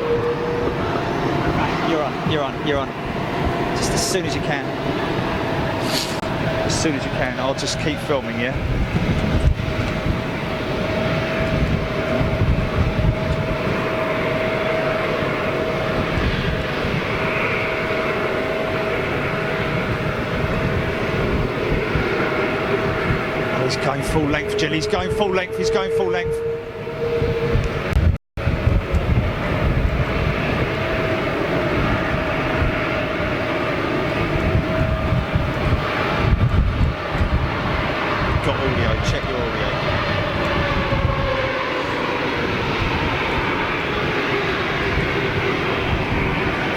You're on. Just as soon as you can. As soon as you can. I'll just keep filming, yeah? Oh, he's going full length, Jill. He's going full length. He's going full length.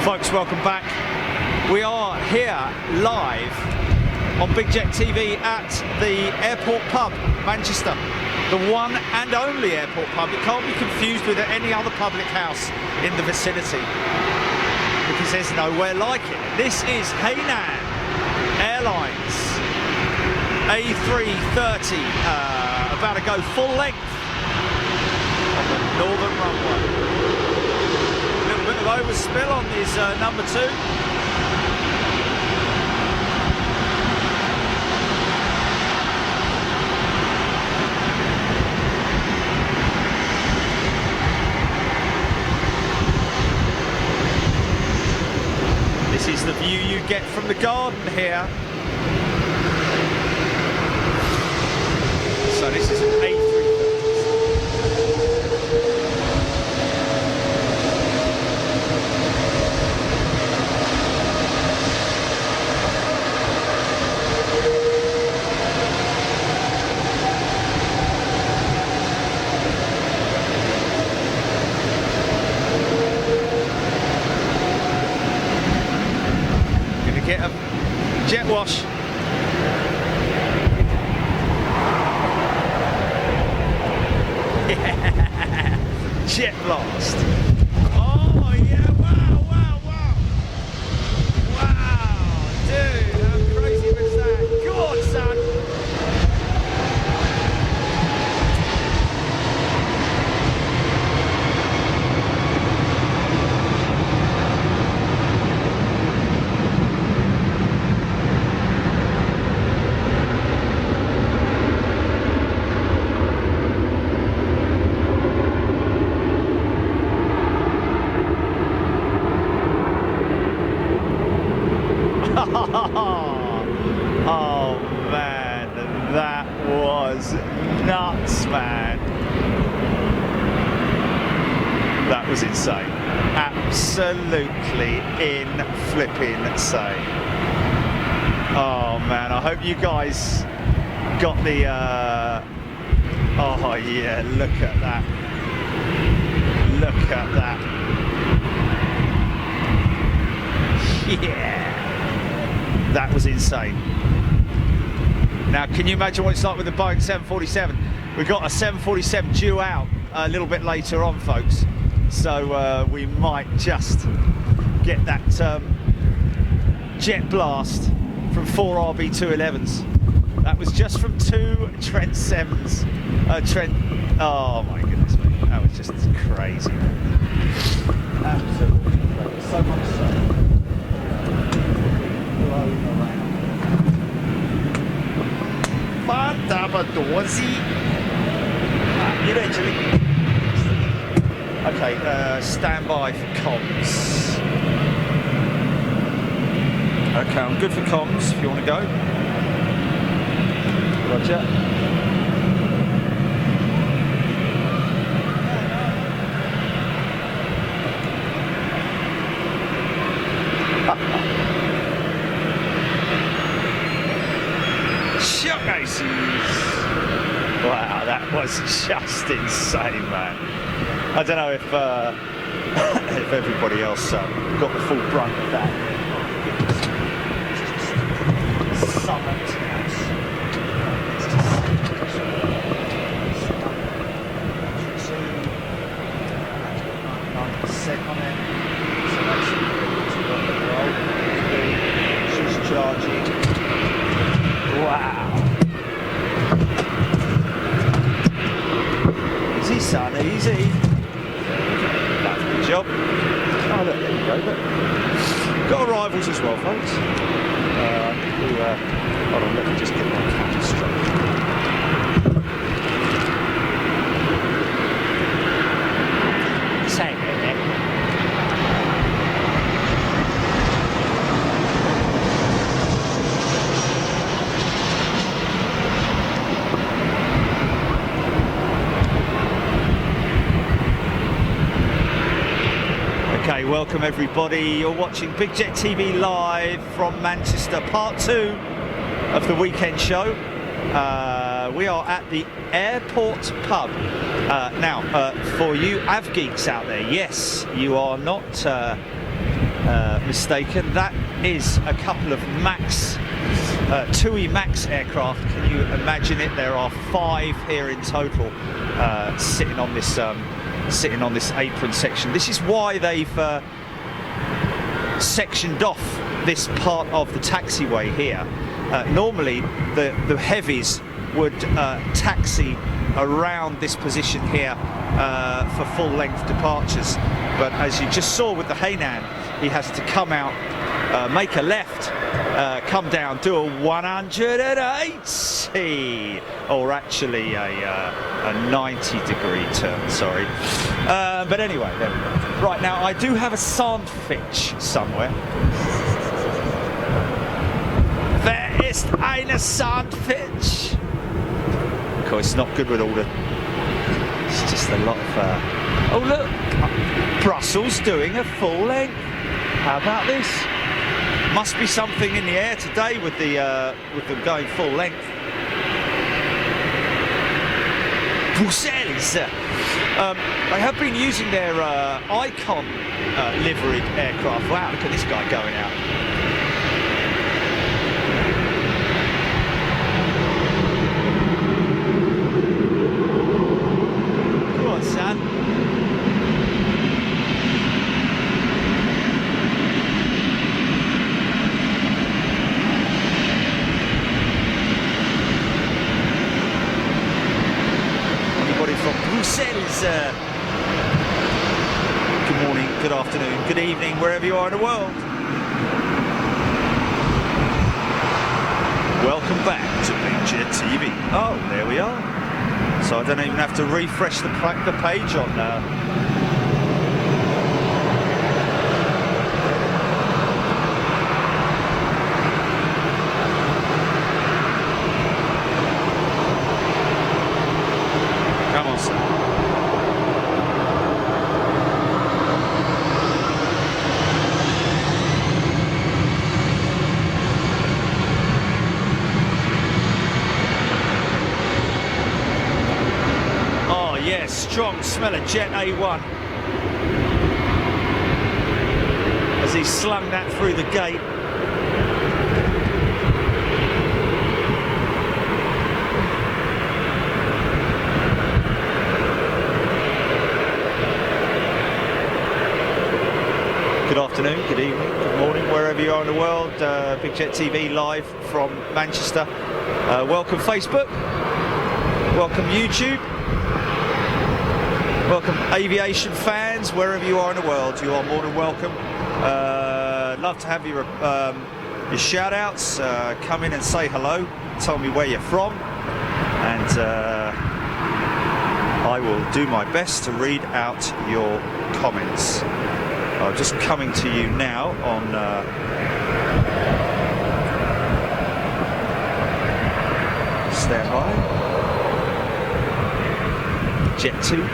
Folks, welcome back. We are here live on Big Jet TV at the Airport Pub, Manchester. The one and only airport pub. It can't be confused with any other public house in the vicinity because there's nowhere like it. This is Hainan Airlines A330, about to go full length on the northern runway. Bit of overspill on this number 2. This is the view you get from the garden here. So this is an A330. Get a jet wash. Yeah. Jet blast. Oh yeah, wow. Wow, dude, how crazy was that? God, son. Oh man, that was nuts, man. That was insane. Absolutely insane. Oh man, I hope you guys got the oh yeah, look at that. Look at that. Yeah. That was insane. Now, can you imagine what it's like with the Boeing 747? We've got a 747 due out a little bit later on, folks. So we might just get that jet blast from 4 RB211s. That was just from 2 Trent 7s. Oh my goodness me, that was just crazy. Absolutely crazy. So much so. Okay, stand by for comms. Okay, I'm good for comms if you want to go. Roger. Wow, that was just insane, man. I don't know if if everybody else got the full brunt of that. She's charging. Wow. Easy, son, easy. That's the job. job. Oh look, there you go. Look. Got arrivals as well, folks. Hold on, let me just get my camera straight. Same there. Okay, welcome everybody. You're watching Big Jet TV live from Manchester, part 2 of the weekend show. We are at the airport pub. Now, for you Av geeks out there, yes, you are not mistaken. That is a couple of Max, TUI Max aircraft. Can you imagine it? There are 5 here in total, sitting on this apron section. This is why they've sectioned off this part of the taxiway here. Normally the heavies would taxi around this position here for full length departures, but as you just saw with the Hainan, he has to come out, make a left, come down, do a 180, or actually a 90-degree turn, sorry. But anyway, there we go. Right, now I do have a sandwich somewhere. There ist eine Sandwich. Of course, it's not good with all the... It's just a lot of... Oh look, Brussels doing a full length. How about this? Must be something in the air today with them going full length. Brussels. They have been using their Icon liveried aircraft. Wow, look at this guy going out. Come on, son. Brussels. Good morning, good afternoon, good evening, wherever you are in the world. Welcome back to Big Jet TV. Oh, there we are. So I don't even have to refresh the page on Come on, son. Strong smell of Jet A1 as he slung that through the gate. Good afternoon, good evening, good morning, wherever you are in the world. Big Jet TV live from Manchester. Welcome Facebook, welcome YouTube. Welcome Aviation fans, wherever you are in the world, you are more than welcome. Love to have your shout outs, come in and say hello, tell me where you're from, and I will do my best to read out your comments. I'm just coming to you now on stand by, Jet 2.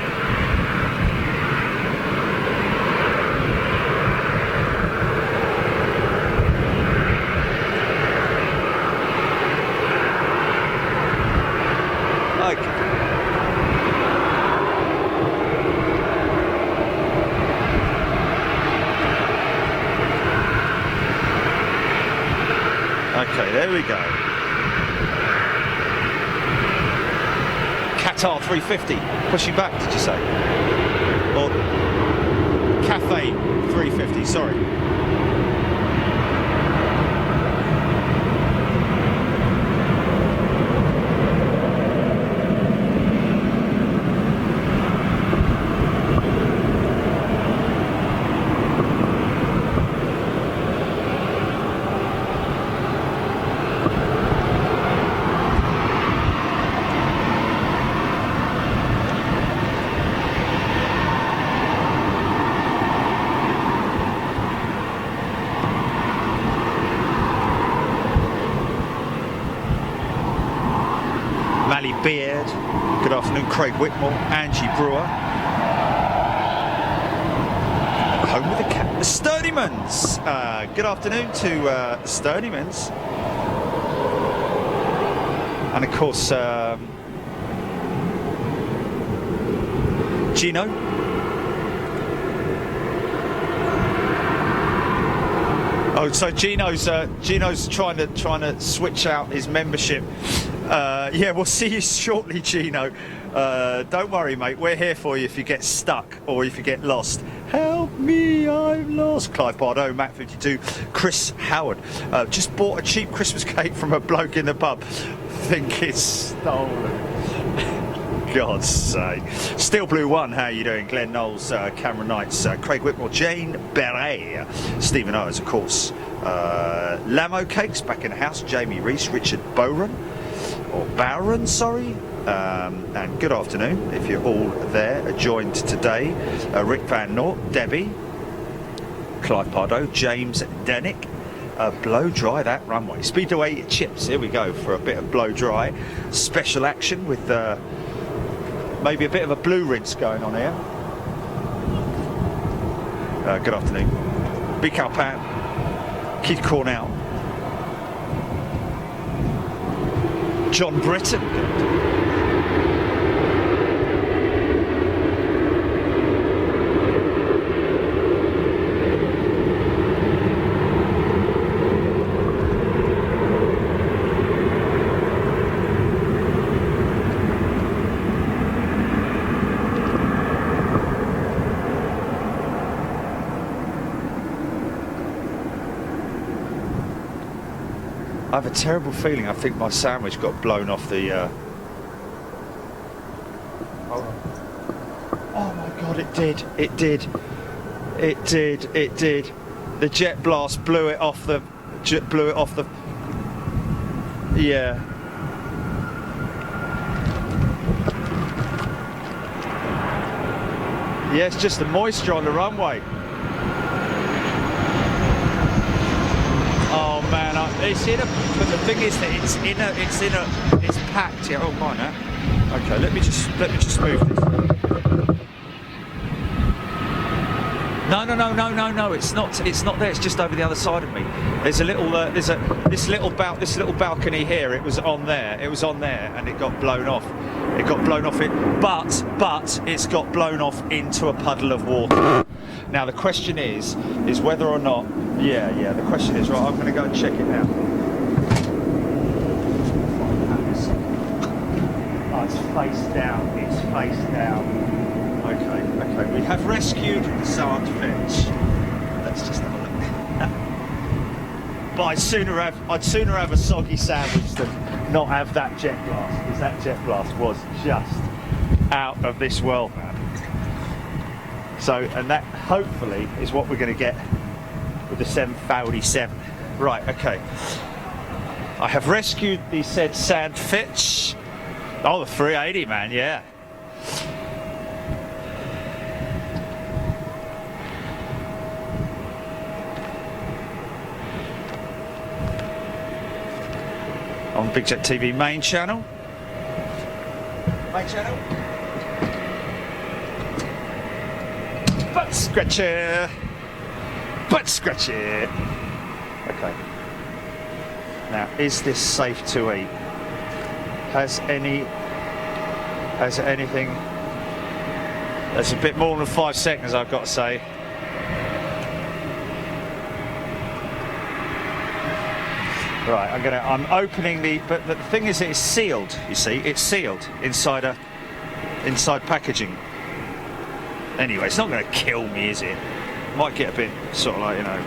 Okay, there we go. Qatar 350, pushing back, did you say? Or Cafe 350, sorry. Beard. Good afternoon, Craig Whitmore, Angie Brewer. Home with the cat, the Sturdymans. Good afternoon to the Sturdymans. And of course, Gino. Oh, so Gino's trying to switch out his membership. Yeah, we'll see you shortly, Gino. Don't worry, mate. We're here for you if you get stuck or if you get lost. Help me, I'm lost. Clive Bardot, Matt 52, Chris Howard. Just bought a cheap Christmas cake from a bloke in the pub. Think it's stolen. God's sake. Steel Blue 1, how you doing? Glenn Knowles, Cameron Knights, Craig Whitmore, Jane Beret, Stephen Owens, of course. Lamo Cakes back in the house, Jamie Reese, Richard Bowen, or Bowron, sorry. And good afternoon, if you're all there, joined today. Rick Van Nort, Debbie, Clive Pardo, James Denick. Blow dry that runway. Speedway Chips, here we go for a bit of blow dry. Special action with maybe a bit of a blue rinse going on here. Good afternoon. Big Calpan, Keith Cornell, John Britton. I have a terrible feeling. I think my sandwich got blown off the. Oh my God! It did! It did! It did! It did! The jet blast blew it off the. Blew it off the. Yeah. Yeah, it's just the moisture on the runway. Oh man, it's in a. But the thing is that it's packed here. Oh my, now. Okay, let me just move this. No. It's not there. It's just over the other side of me. There's a little. This little balcony here. It was on there. And it got blown off. It got blown off. But it's got blown off into a puddle of water. Now the question is whether or not. Yeah. The question is, right, I'm going to go and check it now. Oh, it's face down. Okay. We have rescued the Sandfetch. Let's just have a look. But I'd sooner have a soggy sandwich than not have that jet blast, because that jet blast was just out of this world, man. So, and that hopefully is what we're going to get with the 747. Right, okay. I have rescued the said Sandfetch. Oh, the 380, man, yeah. On Big Jet TV main channel. Butt scratcher. Okay. Now, is this safe to eat? Has anything? That's a bit more than 5 seconds, I've got to say. Right, I'm opening but the thing is, it's sealed. You see, it's sealed inside packaging. Anyway, it's not going to kill me, is it? Might get a bit sort of like, you know,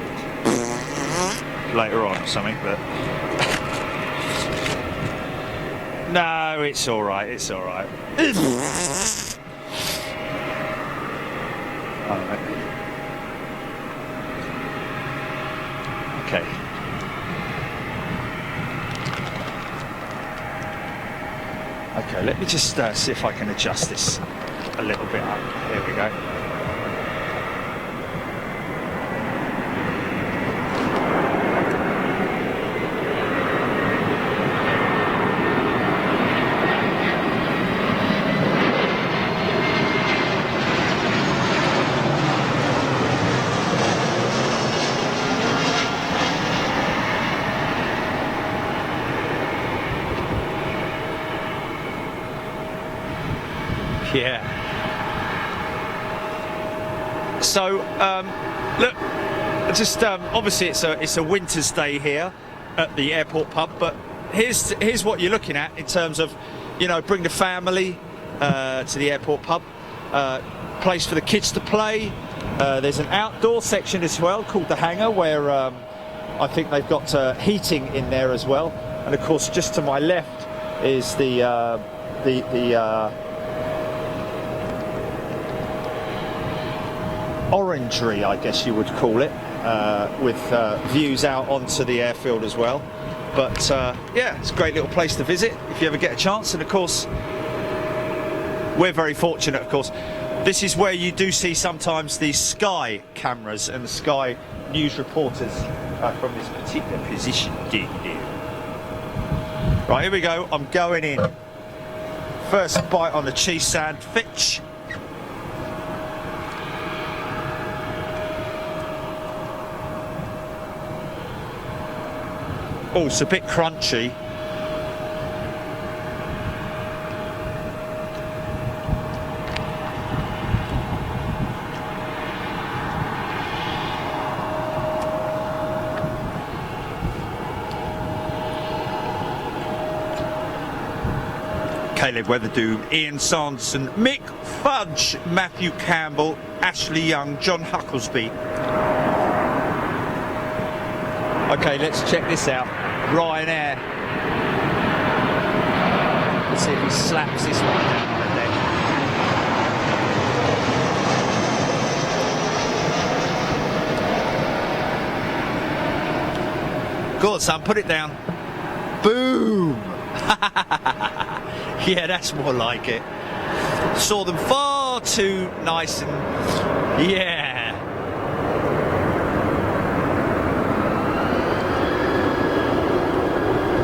later on or something, but no, it's all right. Okay. Okay, let me just see if I can adjust this a little bit up. Here we go. Yeah. So, look, just obviously it's a winter's day here at the airport pub, but here's what you're looking at in terms of, you know, bring the family to the airport pub. Place for the kids to play. There's an outdoor section as well called the hangar, where I think they've got heating in there as well. And of course, just to my left is the orangery, I guess you would call it, with views out onto the airfield as well. But yeah, it's a great little place to visit if you ever get a chance. And of course, we're very fortunate, of course. This is where you do see sometimes the Sky cameras and the Sky news reporters from this particular position. Right, here we go. I'm going in. First bite on the cheese sandwich. Oh, it's a bit crunchy. Caleb Weatherdoom, Ian Sanderson, Mick Fudge, Matthew Campbell, Ashley Young, John Hucklesby. Okay, let's check this out. Ryanair. Let's see if he slaps this one down on the deck. Go on, son, put it down. Boom! Yeah, that's more like it. Saw them far too nice and... yeah.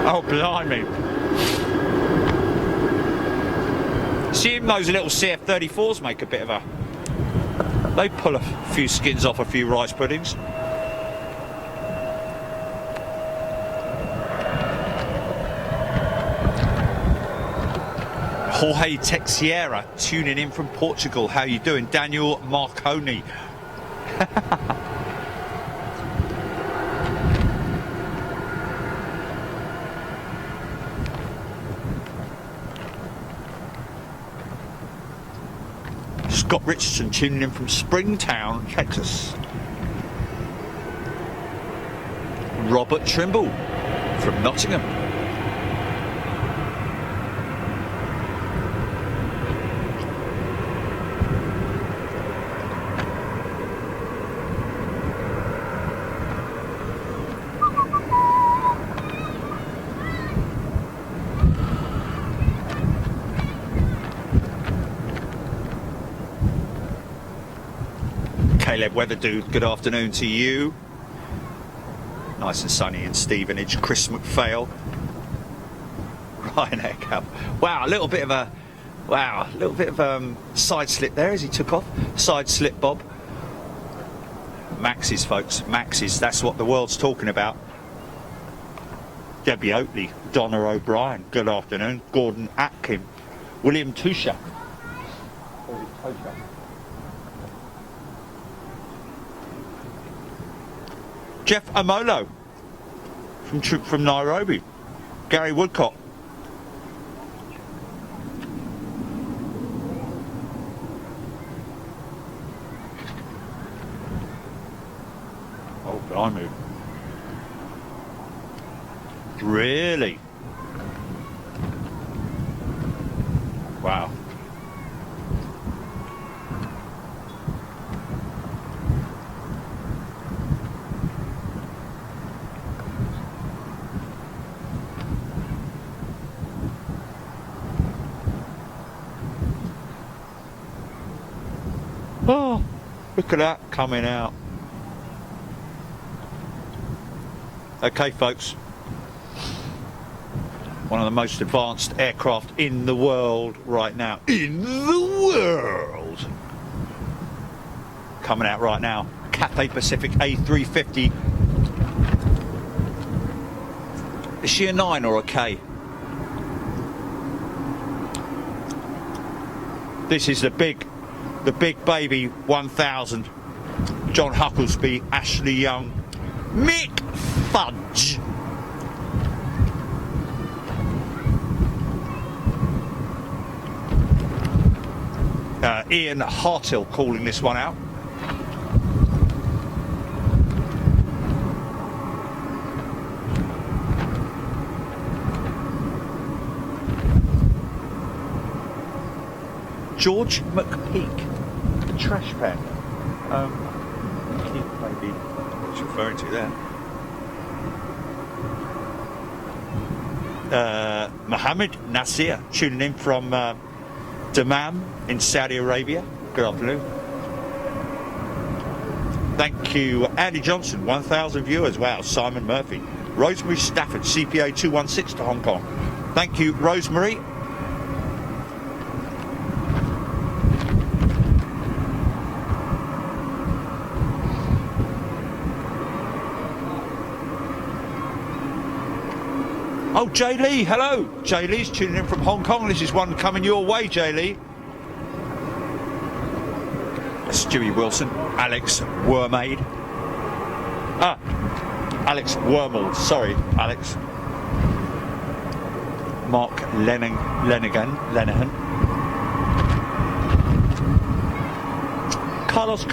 Oh, blimey. Seeing those little CF-34s make a bit of a... they pull a few skins off a few rice puddings. Jorge Texiera tuning in from Portugal. How you doing? Daniel Marconi. Scott Richardson tuning in from Springtown, Texas. Robert Trimble from Nottingham. Caleb Weatherdude, good afternoon to you. Nice and sunny in Stevenage. Chris McPhail. Ryanair Cab. Wow, a little bit of side slip there as he took off. Side slip bob. Max's, folks, Max's. That's what the world's talking about. Debbie Oatley, Donna O'Brien, good afternoon. Gordon Atkin, William Tusha. Jeff Amolo from Nairobi. Gary Woodcock. Oh, blimey. Really? Wow. Oh, look at that coming out. Okay, folks. One of the most advanced aircraft in the world right now. In the world! Coming out right now. Cathay Pacific A350. Is she a 9 or a K? This is the big baby 1000. John Hucklesby, Ashley Young, Mick Fudge. Ian Hartill calling this one out. George McPeak, the trash pan. Maybe what you're referring to there. Mohammed Nasir tuning in from Dammam in Saudi Arabia. Good afternoon. Thank you, Andy Johnson, 1,000 viewers. Wow, Simon Murphy. Rosemary Stafford, CPA 216 to Hong Kong. Thank you, Rosemary. Oh, Jay Lee, hello. Jay Lee's tuning in from Hong Kong. This is one coming your way, Jay Lee. Stewie Wilson, Alex Wormaid. Alex Wormald, sorry, Alex. Mark Lenihan. Carlos.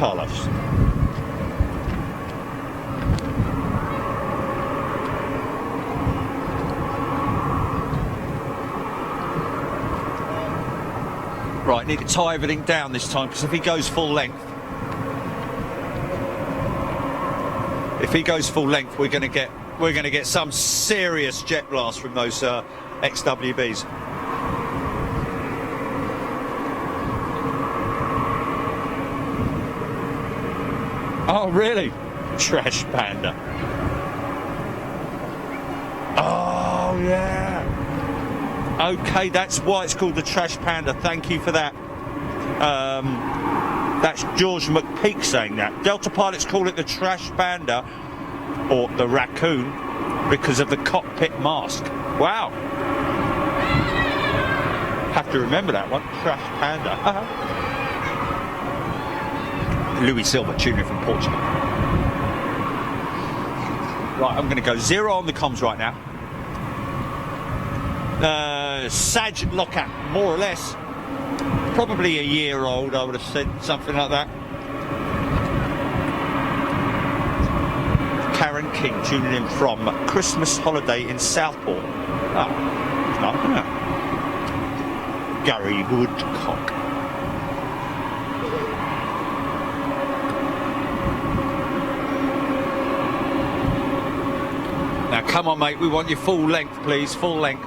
Right, need to tie everything down this time, because if he goes full length, we're going to get some serious jet blast from those XWBs. Oh, really? Trash Panda. Oh, yeah. Okay, that's why it's called the Trash Panda. Thank you for that. That's George McPeak saying that. Delta pilots call it the Trash Panda, or the Raccoon, because of the cockpit mask. Wow. Have to remember that one. Trash Panda. Louis Silva tuning in from Portugal. Right, I'm going to go 0 on the comms right now. Saj Lockhart, more or less. Probably a year old, I would have said, something like that. Karen King tuning in from Christmas holiday in Southport. It's not, isn't it? Gary Woodcock. Now come on, mate, we want your full length, please, full length.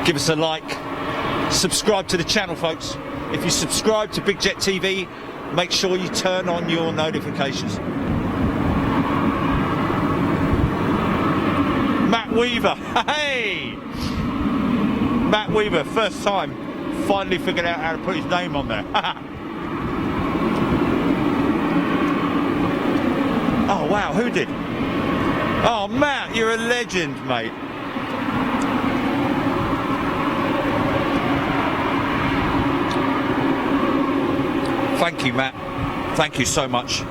Give us a like, subscribe to the channel, folks. If you subscribe to Big Jet TV, make sure you turn on your notifications. Matt Weaver, hey! Matt Weaver, first time, finally figured out how to put his name on there. Oh wow, who did? Oh Matt, you're a legend, mate. Thank you, Matt. Thank you so much.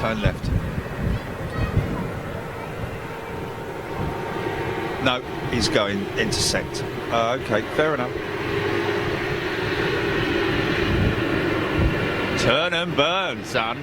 turn left. No, he's going intersect. Okay, fair enough. Turn and burn, son.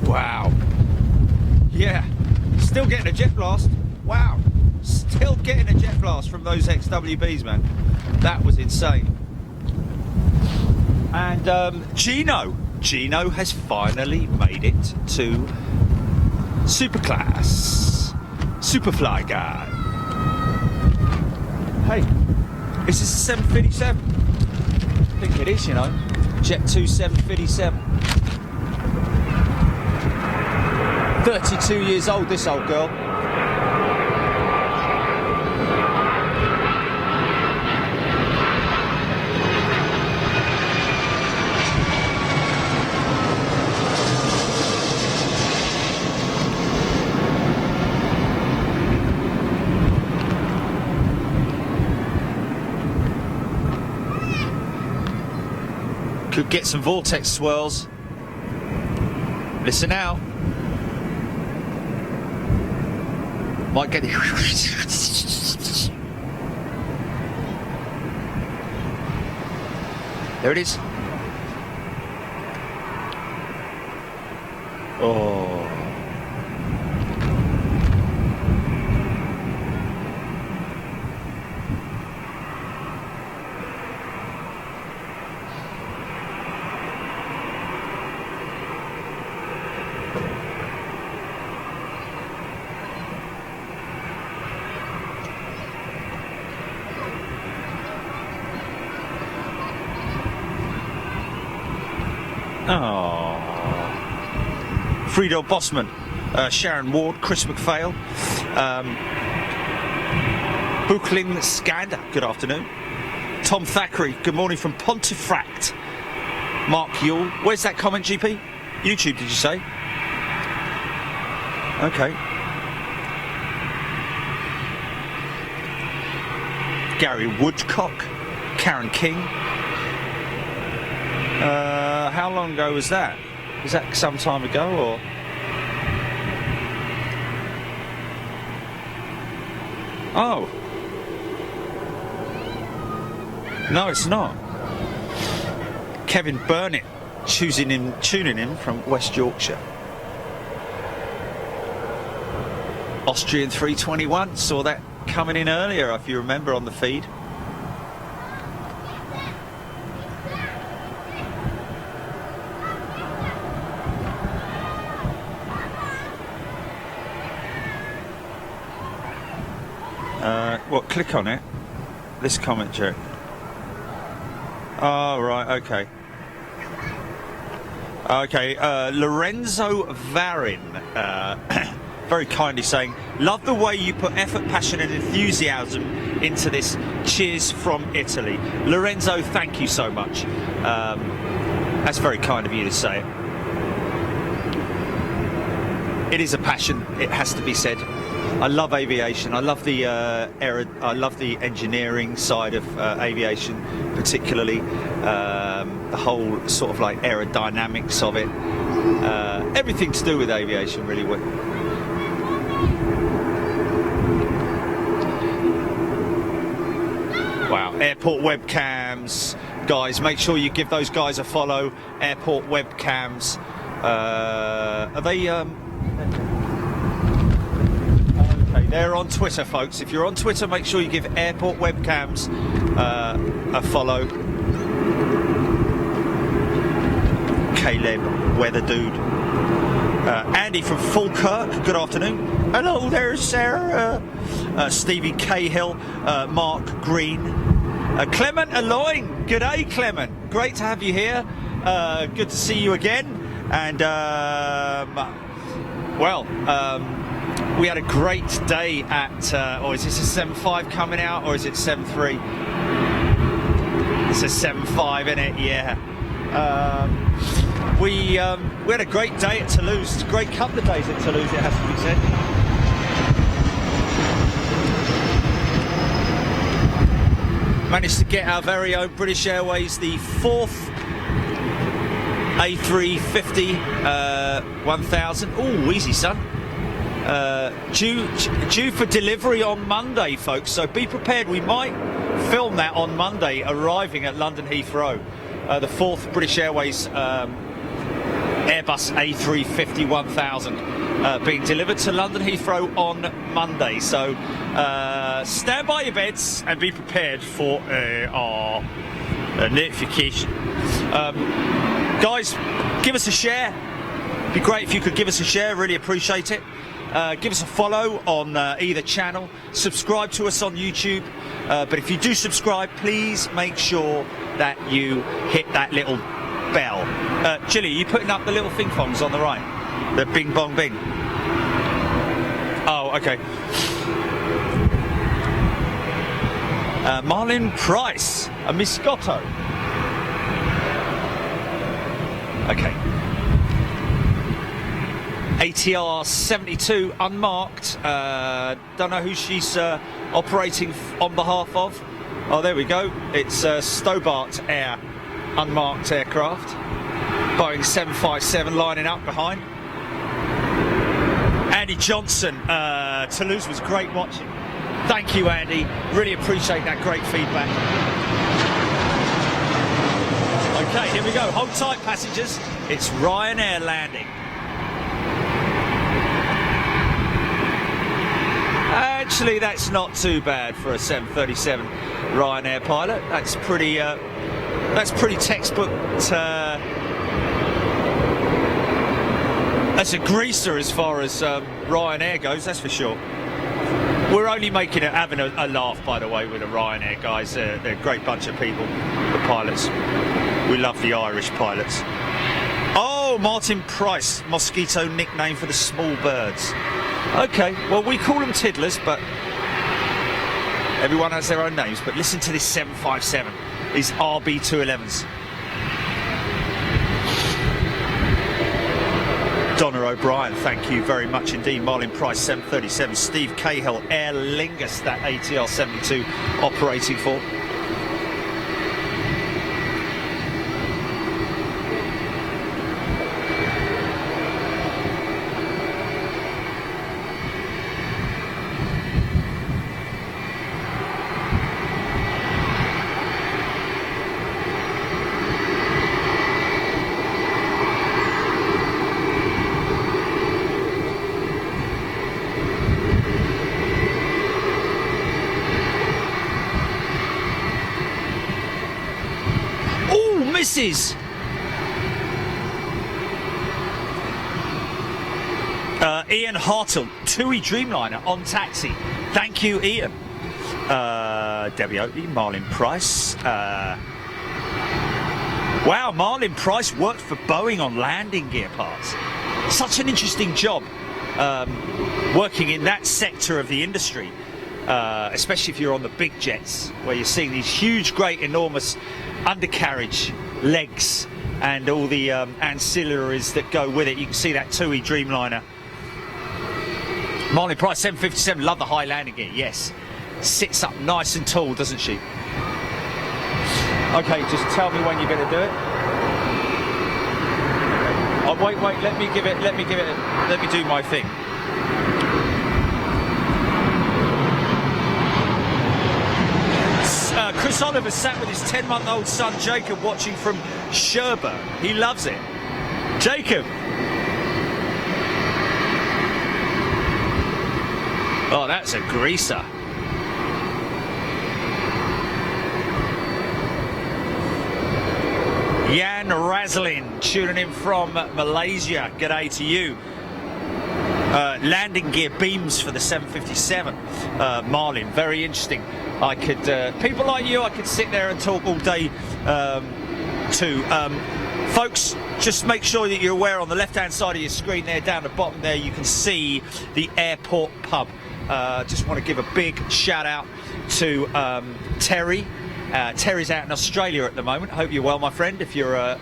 Wow. Yeah, still getting a jet blast. Wow, still getting a jet blast from those XWBs, man. That was insane. And Gino has finally made it to Superclass, Superfly guy. Hey, is this a 757? I think it is, you know. Jet 2 757. 32 years old, this old girl. Could get some vortex swirls. Listen out. Might get it. There it is. Oh. Oh. Friedel Bossman, Sharon Ward, Chris McPhail, Brooklyn Skander, good afternoon. Tom Thackeray, good morning from Pontefract. Mark Yule, where's that comment, GP? YouTube, did you say? Okay. Gary Woodcock, Karen King. How long ago was that? Was that some time ago, or? Oh. No, it's not. Kevin Burnett tuning in from West Yorkshire. Austrian 321, saw that coming in earlier, if you remember, on the feed. What, click on it? This comment, Jerry. Oh, right, okay. Okay, Lorenzo Varin, very kindly saying, love the way you put effort, passion and enthusiasm into this. Cheers from Italy. Lorenzo, thank you so much. That's very kind of you to say it. It is a passion, it has to be said. I love aviation. I love the I love the engineering side of aviation, particularly the whole sort of like aerodynamics of it. Everything to do with aviation, really. Wow, airport webcams, guys. Make sure you give those guys a follow. Airport webcams. Are they? They're on Twitter, folks. If you're on Twitter, make sure you give Airport Webcams a follow. Caleb, Weather Dude. Andy from Falkirk, good afternoon. Hello there, Sarah. Stevie Cahill, Mark Green. Clement Aloying, good day, Clement. Great to have you here. Good to see you again. And, we had a great day at, or is this a 7.5 coming out, or is it 7.3? It's a 7.5, isn't it? Yeah. We had a great day at Toulouse. A great couple of days at Toulouse, it has to be said. Managed to get our very own British Airways, the 4th A350 1000. Oh, easy, son. Due for delivery on Monday, folks. So be prepared. We might film that on Monday, arriving at London Heathrow. The 4th British Airways Airbus A350 1000 being delivered to London Heathrow on Monday. So stand by your beds and be prepared for our notification. Guys, give us a share. It'd be great if you could give us a share. Really appreciate it. Give us a follow on either channel. Subscribe to us on YouTube. But if you do subscribe, please make sure that you hit that little bell. Chili, are you putting up the little thing fongs on the right? The bing bong bing. Oh, okay. Marlin Price, a Miscotto. Okay. ATR 72 unmarked. Don't know who she's operating on behalf of. Oh, there we go. It's Stobart Air, unmarked aircraft. Boeing 757 lining up behind. Andy Johnson, Toulouse was great watching. Thank you, Andy. Really appreciate that great feedback. Okay, here we go. Hold tight, passengers. It's Ryanair landing. Actually, that's not too bad for a 737 Ryanair pilot. That's pretty textbook. That's a greaser as far as Ryanair goes, that's for sure. We're only having a laugh, by the way, with the Ryanair guys. They're a great bunch of people, the pilots. We love the Irish pilots. Oh, Martin Price, mosquito nickname for the small birds. Okay, well, we call them tiddlers, but everyone has their own names. But listen to this 757, these RB211s. Donna O'Brien, thank you very much indeed. Marlin Price, 737. Steve Cahill, Aer Lingus, that ATR 72 operating for. Ian Hartle, TUI Dreamliner on taxi. Thank you, Ian. Debbie Oatley, Marlin Price. Wow, Marlin Price worked for Boeing on landing gear parts. Such an interesting job, working in that sector of the industry, especially if you're on the big jets, where you're seeing these huge, great, enormous undercarriage legs and all the ancillaries that go with it. You can see that TUI Dreamliner. Marlin Price, 757, love the high landing gear, yes. Sits up nice and tall, doesn't she? Okay, just tell me when you're going to do it. Oh, wait, let me do my thing. Chris Oliver sat with his 10-month-old son Jacob watching from Sherburne. He loves it. Jacob. Oh, that's a greaser. Yan Razlin tuning in from Malaysia. G'day to you. landing gear beams for the 757 Marlin. Very interesting. I could, people like you, I could sit there and talk all day to. Folks, just make sure that you're aware on the left-hand side of your screen there, down the bottom there, you can see the airport pub. Just want to give a big shout out to Terry. Terry's out in Australia at the moment. Hope you're well, my friend. If you're out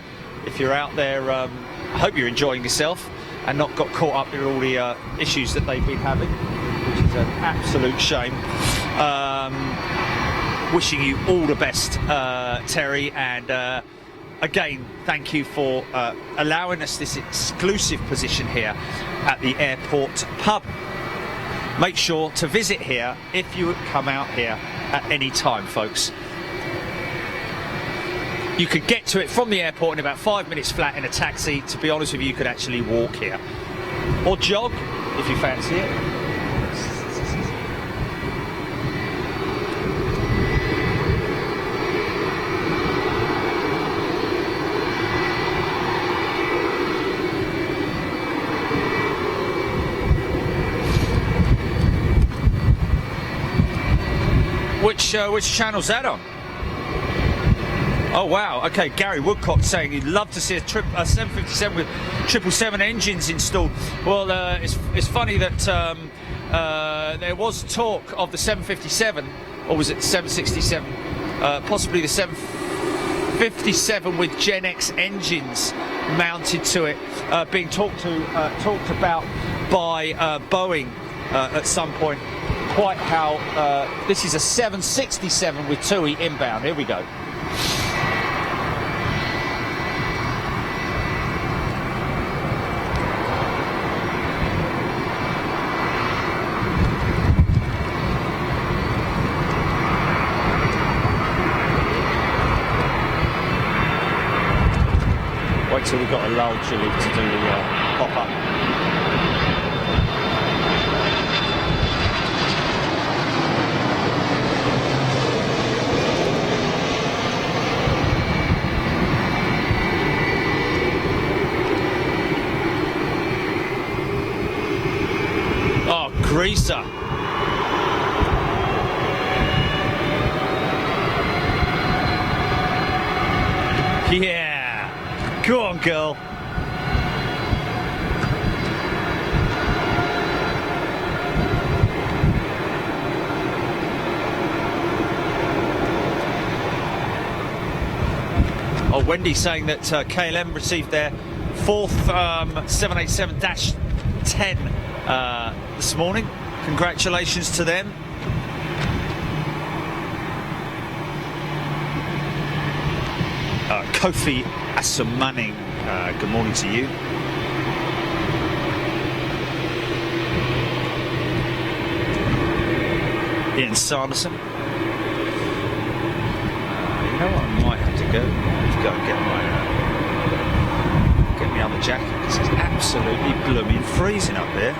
there, I hope you're enjoying yourself and not got caught up in all the issues that they've been having, which is an absolute shame. Wishing you all the best, Terry, and again, thank you for allowing us this exclusive position here at the airport pub. Make sure to visit here if you come out here at any time, folks. You could get to it from the airport in about 5 minutes flat in a taxi. To be honest with you, you could actually walk here or jog if you fancy it. Which channel's that on? Oh wow, okay, Gary Woodcock saying he'd love to see a 757 with 777 engines installed. Well, it's funny that there was talk of the 757, or was it 767? Possibly the 757 with Gen X engines mounted to it, being talked about by Boeing at some point. Quite how this is a 767 with TUI inbound. Here we go. Wait till we've got a lull, Chile, to do the pop-up. Greaser. Yeah. Go on, girl. Oh, Wendy's saying that KLM received their fourth 787-10 this morning. Congratulations to them. Kofi Asumanning, good morning to you. Ian Sanderson. You know what, I might have to go and get my other jacket because it's absolutely blooming freezing up there.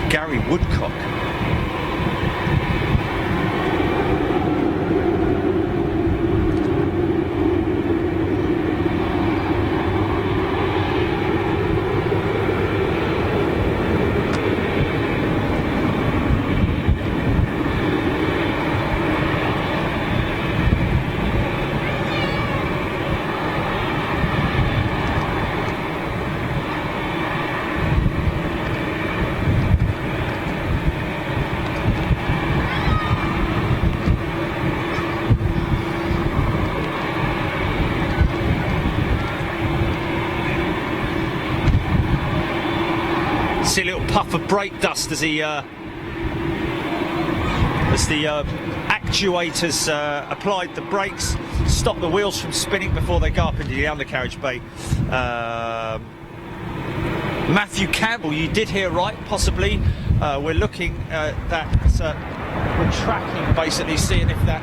Gary Woodcock. See a little puff of brake dust as the actuators applied the brakes, stop the wheels from spinning before they go up into the undercarriage bay. Matthew Campbell, you did hear right, possibly. We're looking at that, we're tracking basically, seeing if that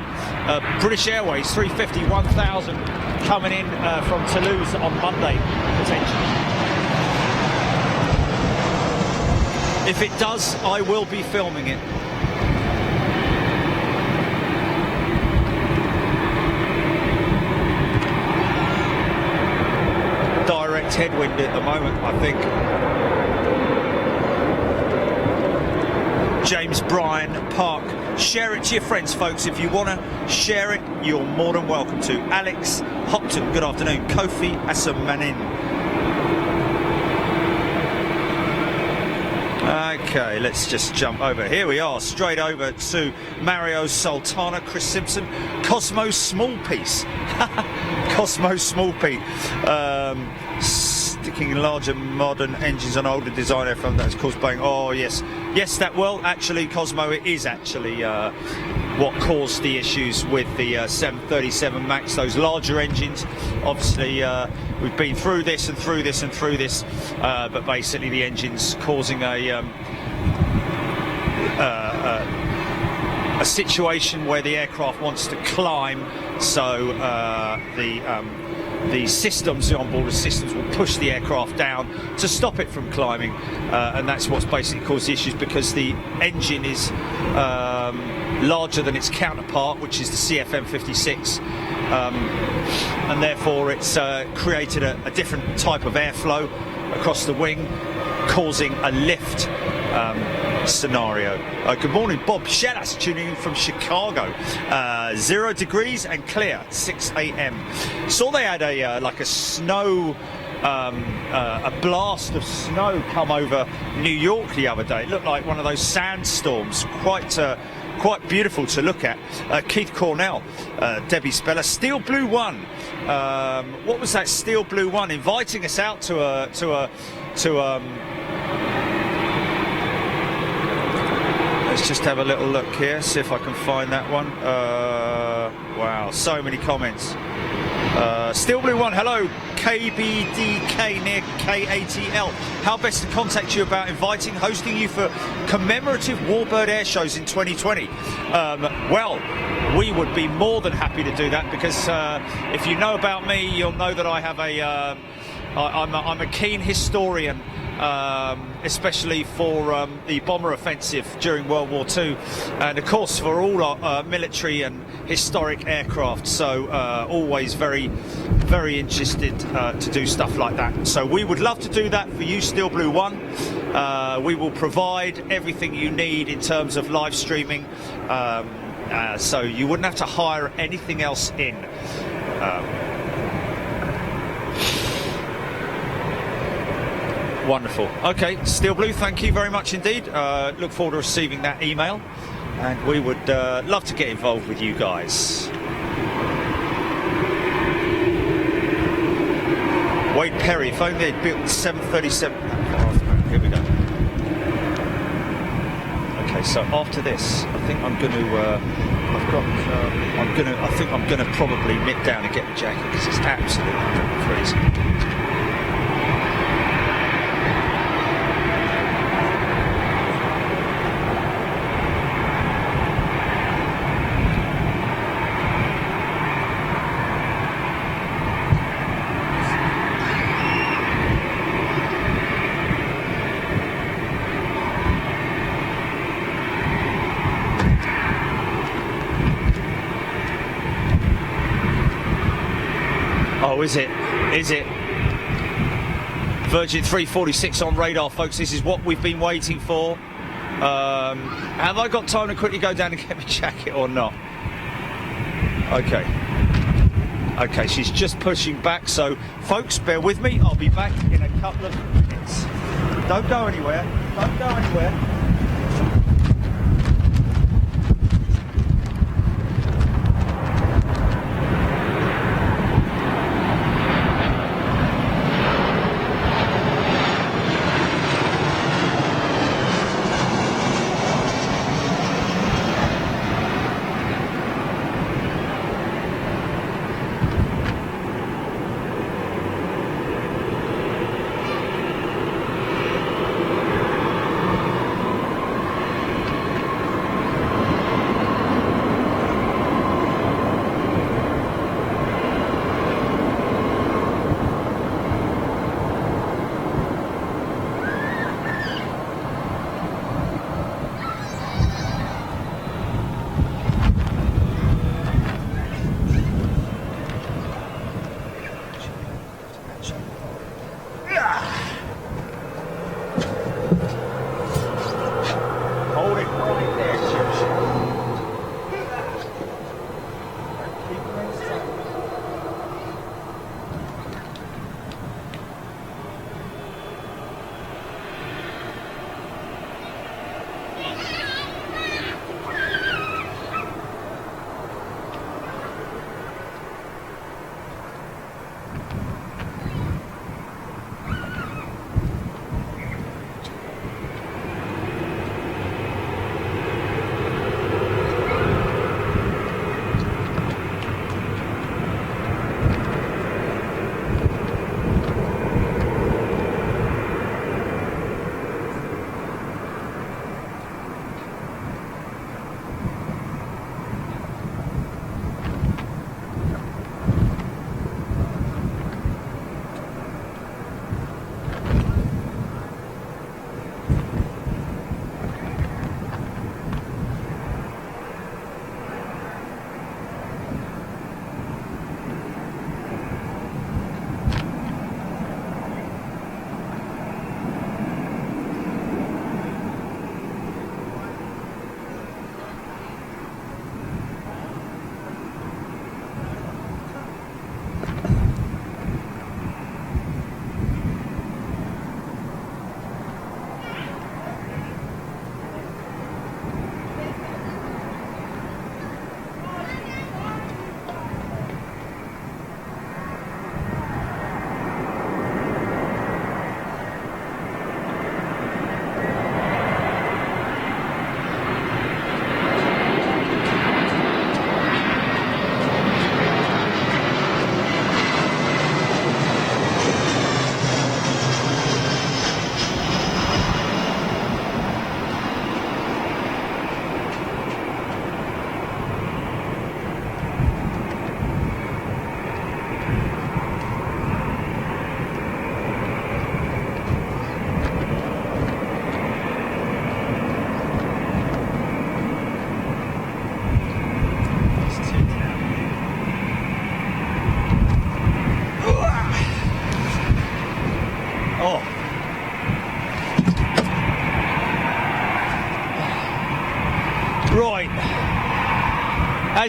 British Airways 350-1000 coming in from Toulouse on Monday, potentially. If it does, I will be filming it. Direct direct headwind at the moment, I think. James Bryan Park. Share it to your friends, folks. If you want to share it, you're more than welcome to. Alex Hopton, good afternoon. Kofi Asamanin. Okay, let's just jump over. Here we are, straight over to Mario Sultana, Chris Simpson, Cosmo Small Piece. Cosmo Small Piece. Sticking larger modern engines on older design airframe that's caused bang. Oh, yes. Yes, that will actually, Cosmo, it is actually what caused the issues with the 737 MAX, those larger engines. Obviously, we've been through this and through this and through this, but basically the engine's causing a situation where the aircraft wants to climb, so the systems, the onboard systems, will push the aircraft down to stop it from climbing, and that's what's basically caused the issues, because the engine is larger than its counterpart, which is the CFM56, and therefore it's created a different type of airflow across the wing, causing a lift scenario. Good morning, Bob Shellas, tuning in from Chicago. 0 degrees and clear, 6 a.m. Saw they had a like a snow, a blast of snow come over New York the other day. It looked like one of those sandstorms. Quite beautiful to look at. Keith Cornell, Debbie Speller, Steel Blue One. What was that Steel Blue One? Inviting us out to let's just have a little look here, see if I can find that one. Wow, so many comments. Steel Blue One, hello, KBDK near KATL. How best to contact you about hosting you for commemorative Warbird air shows in 2020? Well, we would be more than happy to do that, because if you know about me, you'll know that I have I'm a keen historian, especially for the bomber offensive during World War II, and of course for all our military and historic aircraft. So always very, very interested to do stuff like that. So we would love to do that for you, Steel Blue One. We will provide everything you need in terms of live streaming, so you wouldn't have to hire anything else in. Wonderful. Okay, Steel Blue, thank you very much indeed. Look forward to receiving that email, and we would love to get involved with you guys. Wade Perry, if only they'd built 737. Here we go. Okay, so after this, I think I'm going to. I think I'm going to probably nip down and get the jacket, because it's absolutely freezing. Oh, is it? Is it? Virgin 346 on radar, folks. This is what we've been waiting for. Have I got time to quickly go down and get my jacket or not? Okay. Okay, she's just pushing back. So, folks, bear with me. I'll be back in a couple of minutes. Don't go anywhere. Don't go anywhere.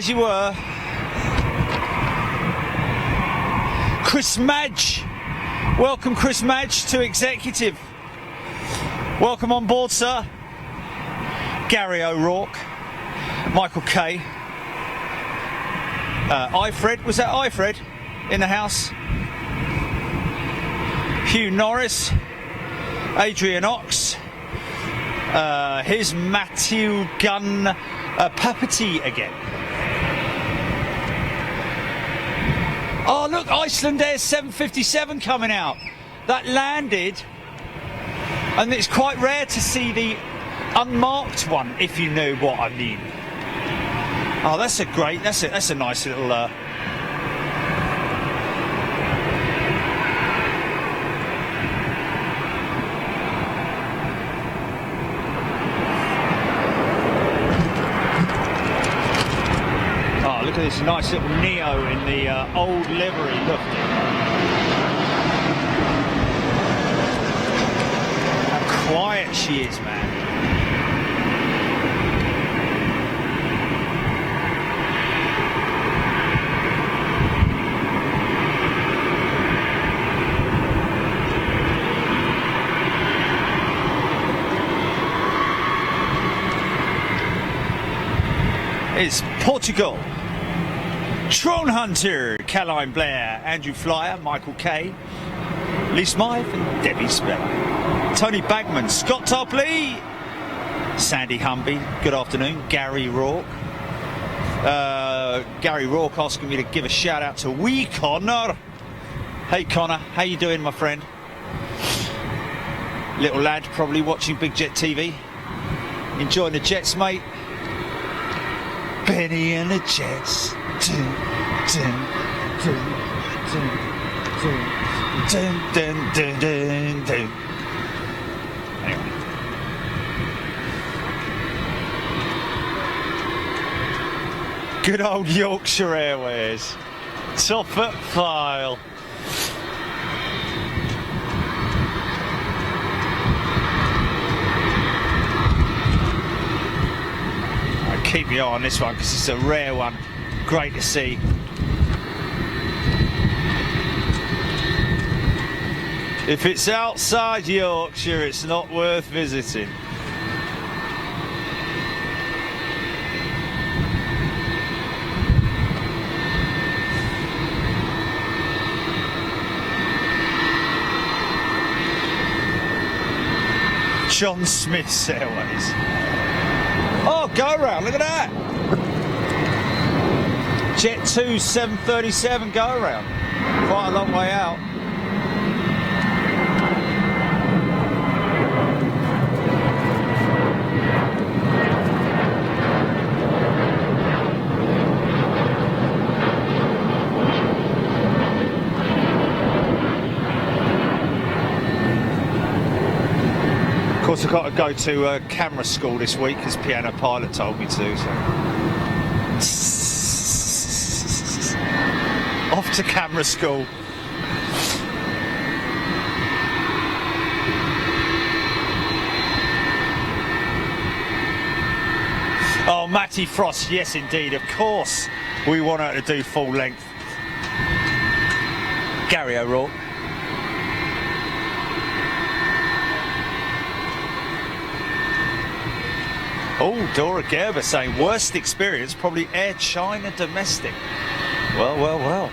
as you were. Chris Madge. Welcome, Chris Madge, to Executive. Welcome on board, sir. Gary O'Rourke. Michael Kay. Ifred. Was that Ifred in the house? Hugh Norris. Adrian Ox. Here's Matthew Gunn Papati again. Oh, look, Iceland Air 757 coming out. That landed, and it's quite rare to see the unmarked one, if you know what I mean. Oh, that's a nice little... Look at this nice little Neo in the old livery. Look. How quiet she is, man. It's Portugal. Tron Hunter, Caroline Blair, Andrew Flyer, Michael Kay, Lee Smythe and Debbie Speller. Tony Bagman, Scott Topley, Sandy Humby, good afternoon. Gary Rourke. Gary Rourke asking me to give a shout out to wee Connor. Hey Connor, how you doing, my friend? Little lad probably watching Big Jet TV. Enjoying the Jets, mate. Benny and the Jets. Dun, dun, dun, dun, dun, dun, dun, dun. Anyway. Good old Yorkshire Airways. Top at file. Keep your eye on this one because it's a rare one. Great to see. If it's outside Yorkshire, it's not worth visiting. John Smith's Airways. Oh, go around, look at that. Jet 2 737 go around. Quite a long way out. Of course, I've got to go to camera school this week, as Piano Pilot told me to. So. Off to camera school. Oh, Matty Frost, yes indeed, of course we want her to do full length. Gary O'Rourke. Oh, Dora Gerber saying worst experience probably Air China domestic. Well.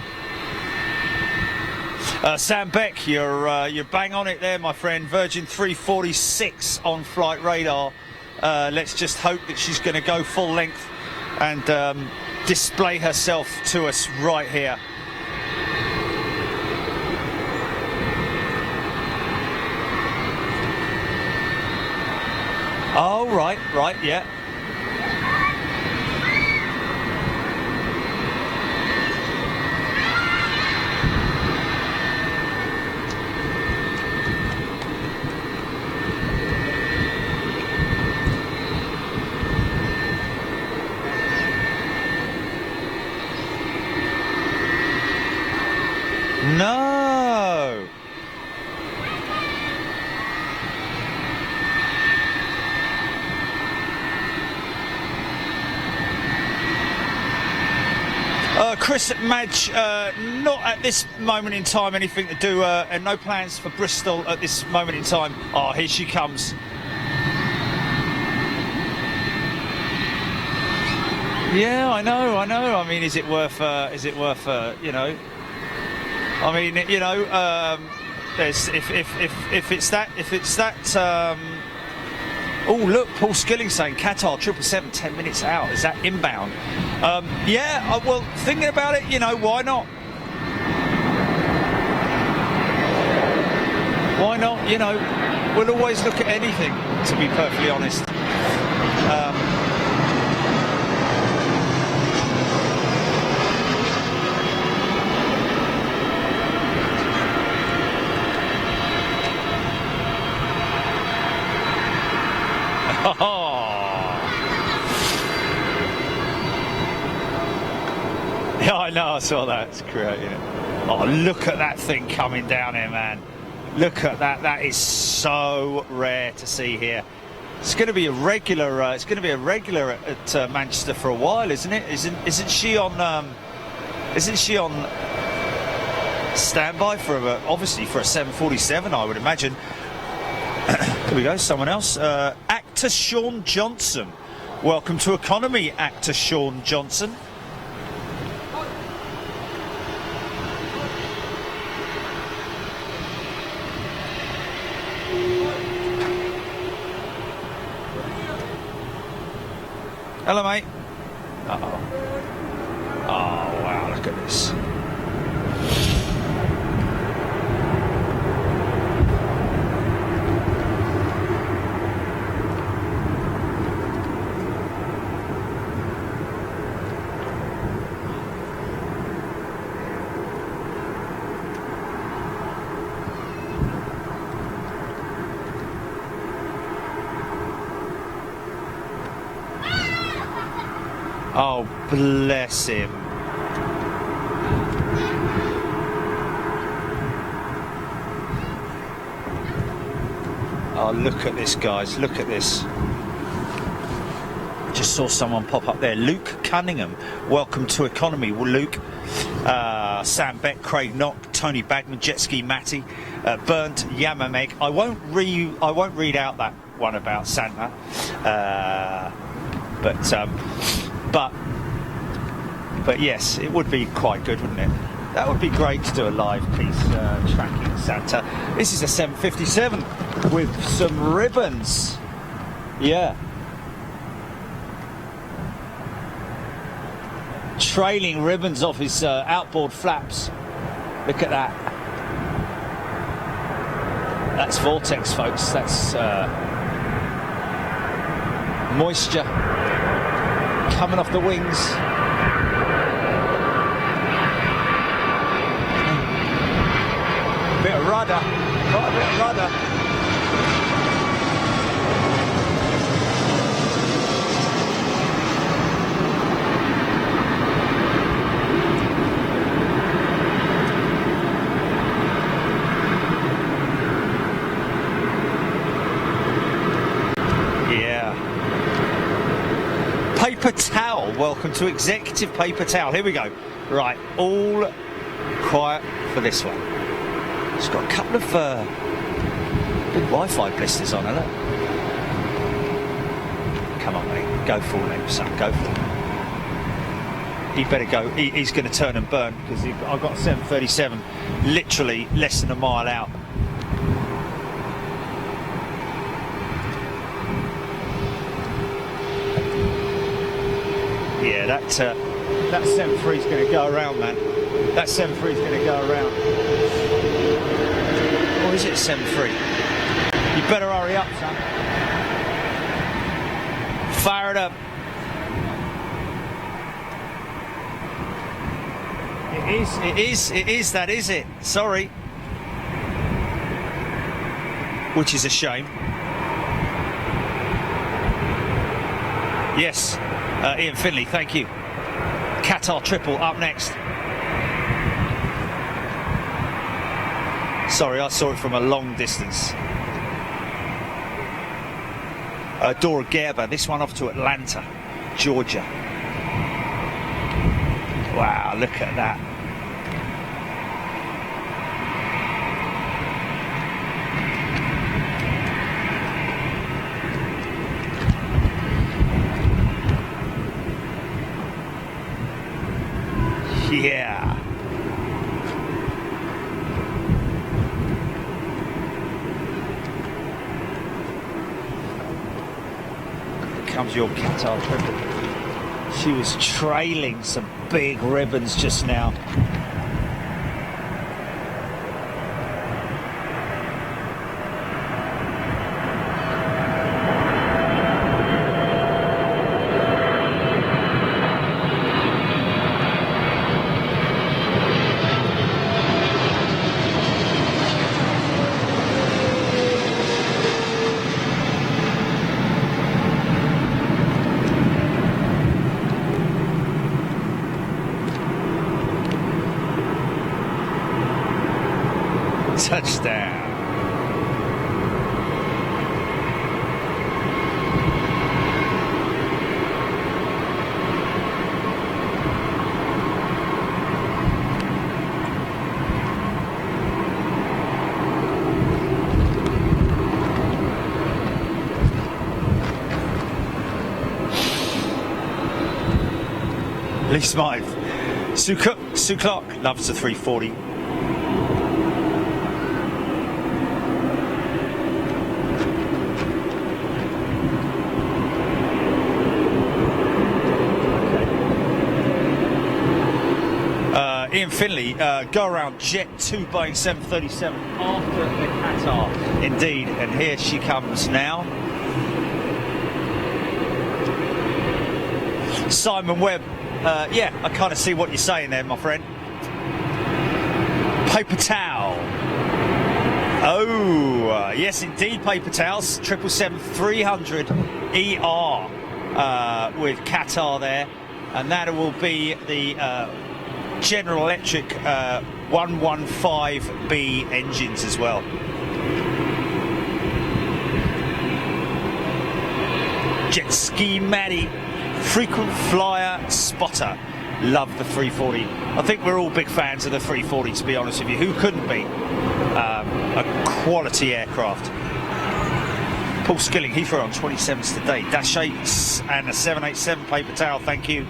Sam Beck, you're bang on it there, my friend. Virgin 346 on flight radar. Let's just hope that she's going to go full length and display herself to us right here. Oh, right, yeah. No. Chris Madge, not at this moment in time anything to do, and no plans for Bristol at this moment in time. Oh, here she comes. Yeah, I know. I mean, is it worth, you know? I mean, you know, there's if it's that. Oh, look, Paul Skilling saying Qatar 777 10 minutes out. Is that inbound? Yeah, well, thinking about it, you know, why not? Why not? You know, we'll always look at anything, to be perfectly honest. Yeah, I know, I saw that. It's creating it. Oh, look at that thing coming down here, man. Look at that. That is so rare to see here. It's going to be a regular. It's going to be a regular at Manchester for a while, isn't it? Isn't she on? Isn't she on standby for obviously for a 747? I would imagine. Here we go. Someone else. Actor Sean Johnson. Welcome to economy, actor Sean Johnson. Hello, mate. Uh-oh. Oh, wow, look at this. Oh, bless him. Oh, look at this, guys. Look at this. Just saw someone pop up there. Luke Cunningham. Welcome to economy. Well, Luke. Sam Beck, Craig Knock, Tony Bagman, Jet Ski Matty, Burnt Yamameg. I won't read out that one about Santa. But yes, it would be quite good, wouldn't it? That would be great to do a live piece tracking Santa. This is a 757 with some ribbons. Yeah. Trailing ribbons off his outboard flaps. Look at that. That's vortex, folks. That's moisture coming off the wings. Bit of rudder, quite a bit of rudder. Yeah. Paper towel, welcome to executive paper towel. Here we go. Right, all quiet for this one. It's got a couple of big Wi-Fi blisters on it. Look. Come on, mate. Go for it, son. Go for it. He better go. He's going to turn and burn because I've got a 737 literally less than a mile out. Yeah, that 73 is going to go around, man. That 73 is going to go around. Or is it 7-3? You better hurry up, son. Fire it up. It is, that is it. Sorry. Which is a shame. Yes, Ian Finley, thank you. Qatar triple up next. Sorry, I saw it from a long distance. Dora Gerber, this one off to Atlanta, Georgia. Wow, look at that. Yeah. Here comes your Qatar triple. She was trailing some big ribbons just now. Touchdown. Lee Smythe. Sue Clark loves the 340. Ian Finley, go around Jet 2 Boeing 737 after the Qatar. Indeed, and here she comes now. Simon Webb, yeah, I kind of see what you're saying there, my friend. Paper towel. Oh, yes, indeed, paper towels. 777-300 ER with Qatar there, and that will be the General Electric 115B engines as well. Jet Ski Maddie, frequent flyer spotter. Love the 340. I think we're all big fans of the 340, to be honest with you. Who couldn't be? A quality aircraft. Paul Skilling, Heathrow on 27s today. Dash 8s and a 787 paper towel, thank you.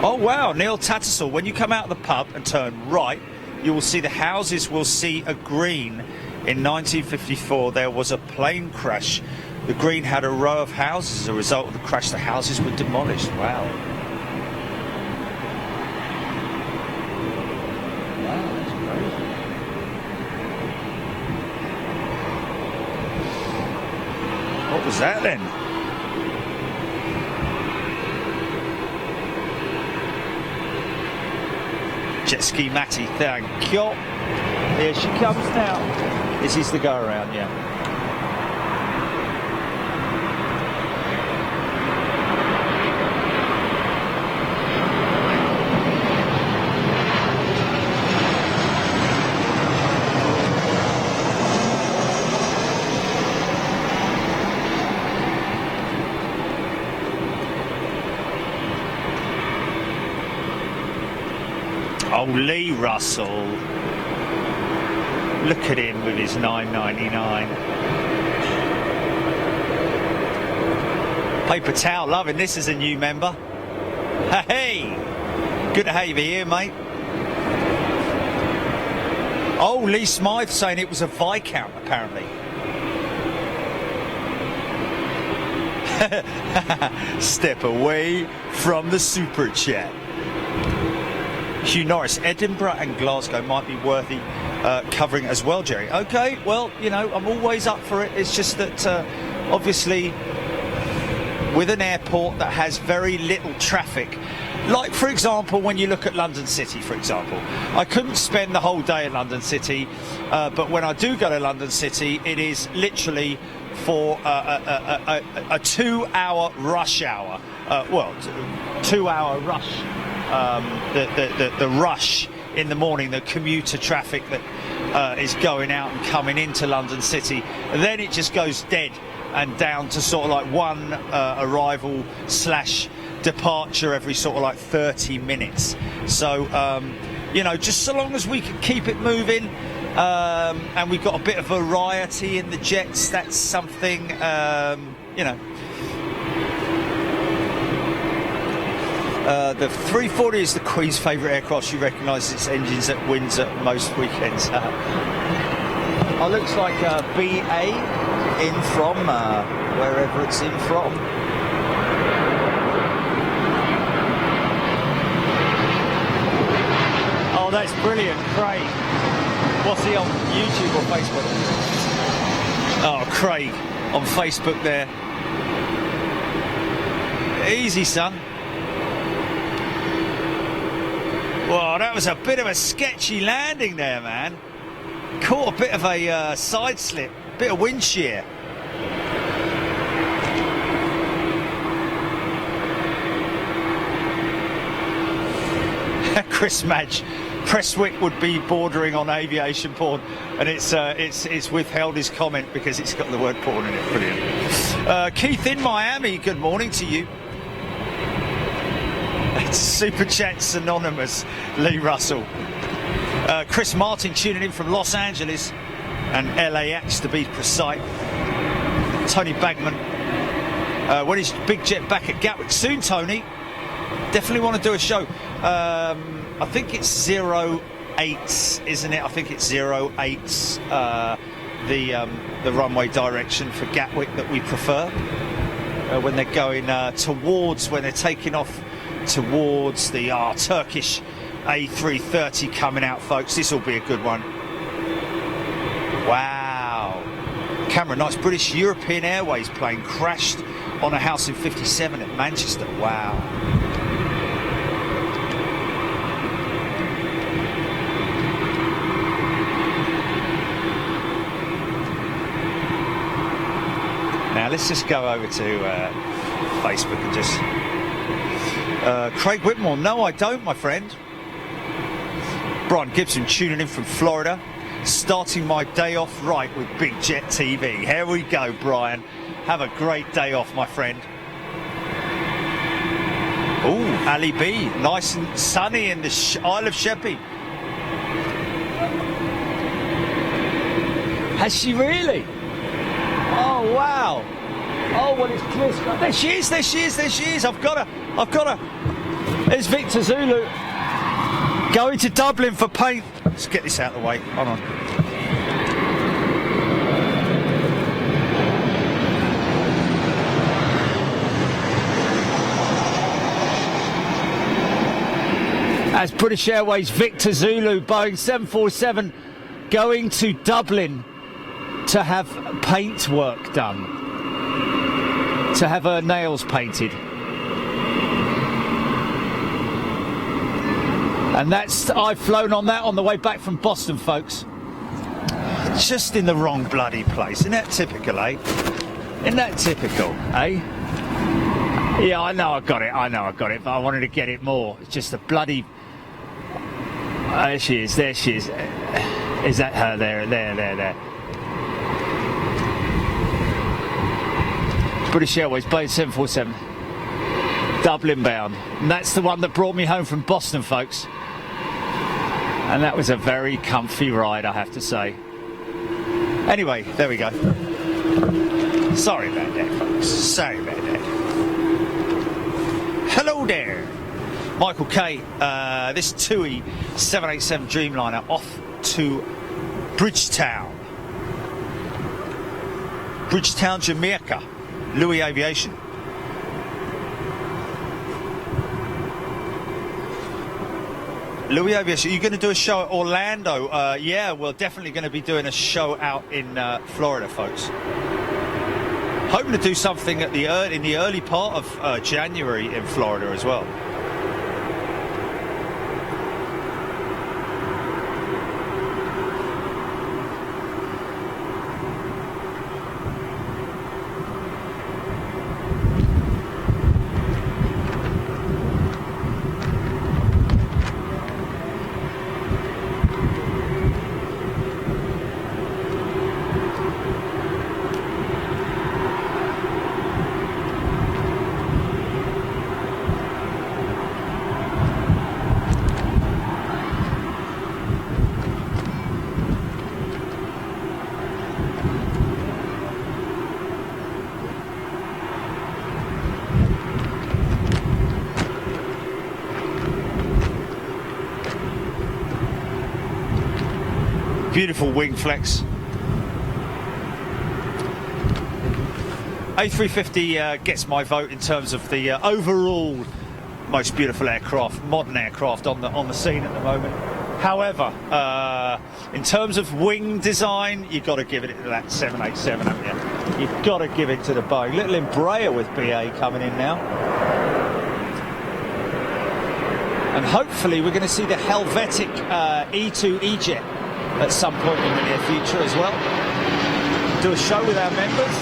Oh wow, Neil Tattersall, when you come out of the pub and turn right, you will see the houses will see a green. In 1954 there was a plane crash. The green had a row of houses. As a result of the crash, the houses were demolished. Wow. Wow, that's crazy. What was that then? Jet Ski Matty, thank you. Here she comes now. This is the go around, yeah. Oh, Lee Russell. Look at him with his $9.99. Paper towel, loving this as a new member. Hey, good to have you here, mate. Oh, Lee Smythe saying it was a Viscount, apparently. Step away from the super chat. Hugh Norris, Edinburgh and Glasgow might be worthy covering as well, Jerry. Okay, well, you know, I'm always up for it. It's just that obviously with an airport that has very little traffic, like for example when you look at London City, for example, I couldn't spend the whole day at London City, but when I do go to London City, it is literally for a 2-hour rush hour. 2-hour rush. The rush in the morning, the commuter traffic that is going out and coming into London City, and then it just goes dead and down to sort of like one arrival slash departure every sort of like 30 minutes. So you know, just so long as we can keep it moving, and we've got a bit of variety in the jets, that's something, you know. The 340 is the Queen's favourite aircraft. She recognises its engines at Windsor most weekends. Oh, looks like BA in from wherever it's in from. Oh, that's brilliant, Craig. What's he on YouTube or Facebook? Oh, Craig on Facebook there. Easy, son. Well, that was a bit of a sketchy landing there, man. Caught a bit of a side slip, bit of wind shear. Chris Madge, Presswick would be bordering on aviation porn, and it's withheld his comment because it's got the word porn in it. Brilliant. Keith in Miami, good morning to you. Super Chats Anonymous, Lee Russell. Chris Martin tuning in from Los Angeles and LAX to be precise. Tony Bagman. When is Big Jet back at Gatwick? Soon, Tony. Definitely want to do a show. I think it's 08s, isn't it? I think it's 08s, the runway direction for Gatwick that we prefer. When they're going towards, when they're taking off towards the Turkish A330 coming out, folks. This will be a good one. Wow. Camera, nice. British European Airways plane crashed on a house in 57 at Manchester. Wow. Now let's just go over to Facebook and just... Craig Whitmore, no I don't, my friend. Brian Gibson tuning in from Florida, starting my day off right with Big Jet TV. Here we go, Brian. Have a great day off, my friend. Oh, Ali B, nice and sunny in the Isle of Sheppey. Has she really? Oh, wow. Oh, well, it's clear. There she is, there she is, there she is. I've got her. There's Victor Zulu going to Dublin for paint. Let's get this out of the way. Hold on. As British Airways Victor Zulu, Boeing 747, going to Dublin to have paint work done, to have her nails painted. And that's, I've flown on that on the way back from Boston, folks. Just in the wrong bloody place. Isn't that typical, eh? Isn't that typical, eh? Yeah, I know I got it, but I wanted to get it more. It's just a bloody... There she is, there she is. Is that her? There. British Airways, Boeing 747. Dublin bound. And that's the one that brought me home from Boston, folks. And that was a very comfy ride, I have to say. Anyway, there we go. Sorry about that, folks. Sorry about that. Hello there. Michael K. This TUI 787 Dreamliner off to Bridgetown, Jamaica. Louis Aviation. Louis Aviation, are you going to do a show at Orlando? Yeah, we're definitely going to be doing a show out in Florida, folks. Hoping to do something at in the early part of January in Florida as well. Beautiful wing flex. A350 gets my vote in terms of the overall most beautiful aircraft, modern aircraft on the scene at the moment. However, in terms of wing design, you've got to give it to that 787, haven't you? You've got to give it to the Boeing. Little Embraer with BA coming in now. And hopefully we're going to see the Helvetic E2 E-Jet at some point in the near future as well. Do a show with our members.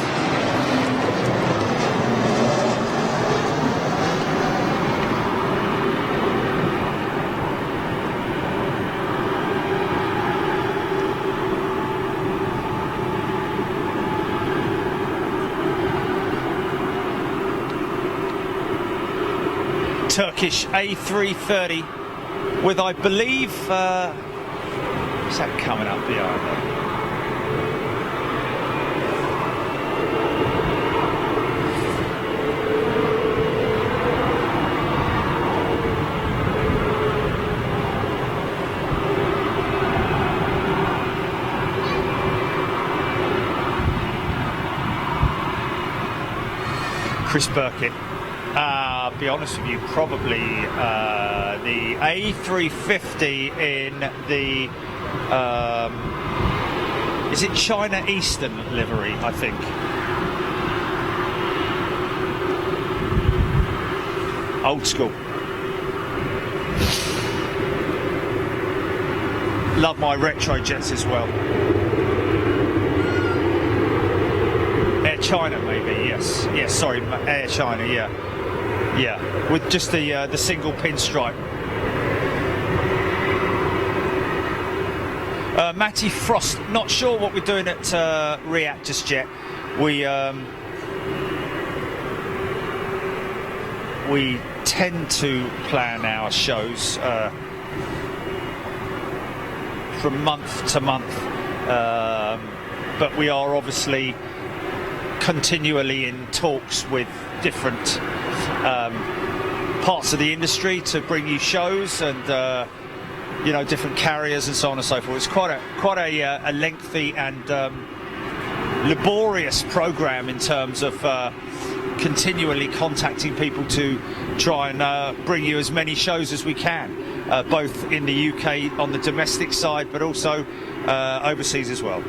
Turkish A330 with, I believe, what's that coming up behind there? Chris Burkett. Be honest with you, probably the A350 in the is it China Eastern livery, I think. Old school. Love my retro jets as well. Air China, maybe. Yes, sorry, Air China. Yeah, with just the single pinstripe. Matty Frost, not sure what we're doing at Riyadh just yet. We tend to plan our shows from month to month, but we are obviously continually in talks with different parts of the industry to bring you shows and you know, different carriers and so on and so forth. It's quite a lengthy and laborious program in terms of continually contacting people to try and bring you as many shows as we can, both in the UK on the domestic side, but also overseas as well.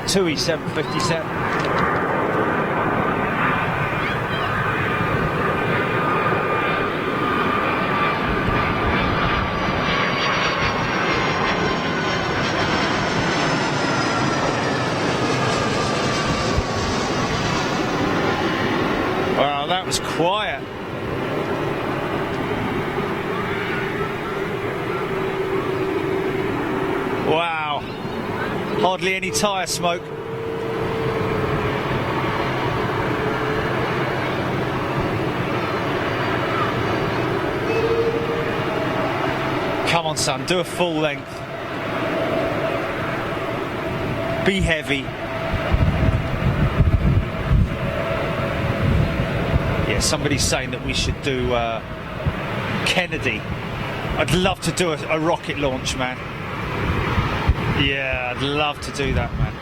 Two E757. Wow, that was quiet. Wow. Hardly any tyre smoke. Come on, son, do a full length. Be heavy. Yeah, somebody's saying that we should do Kennedy. I'd love to do a rocket launch, man. Yeah, I'd love to do that, man.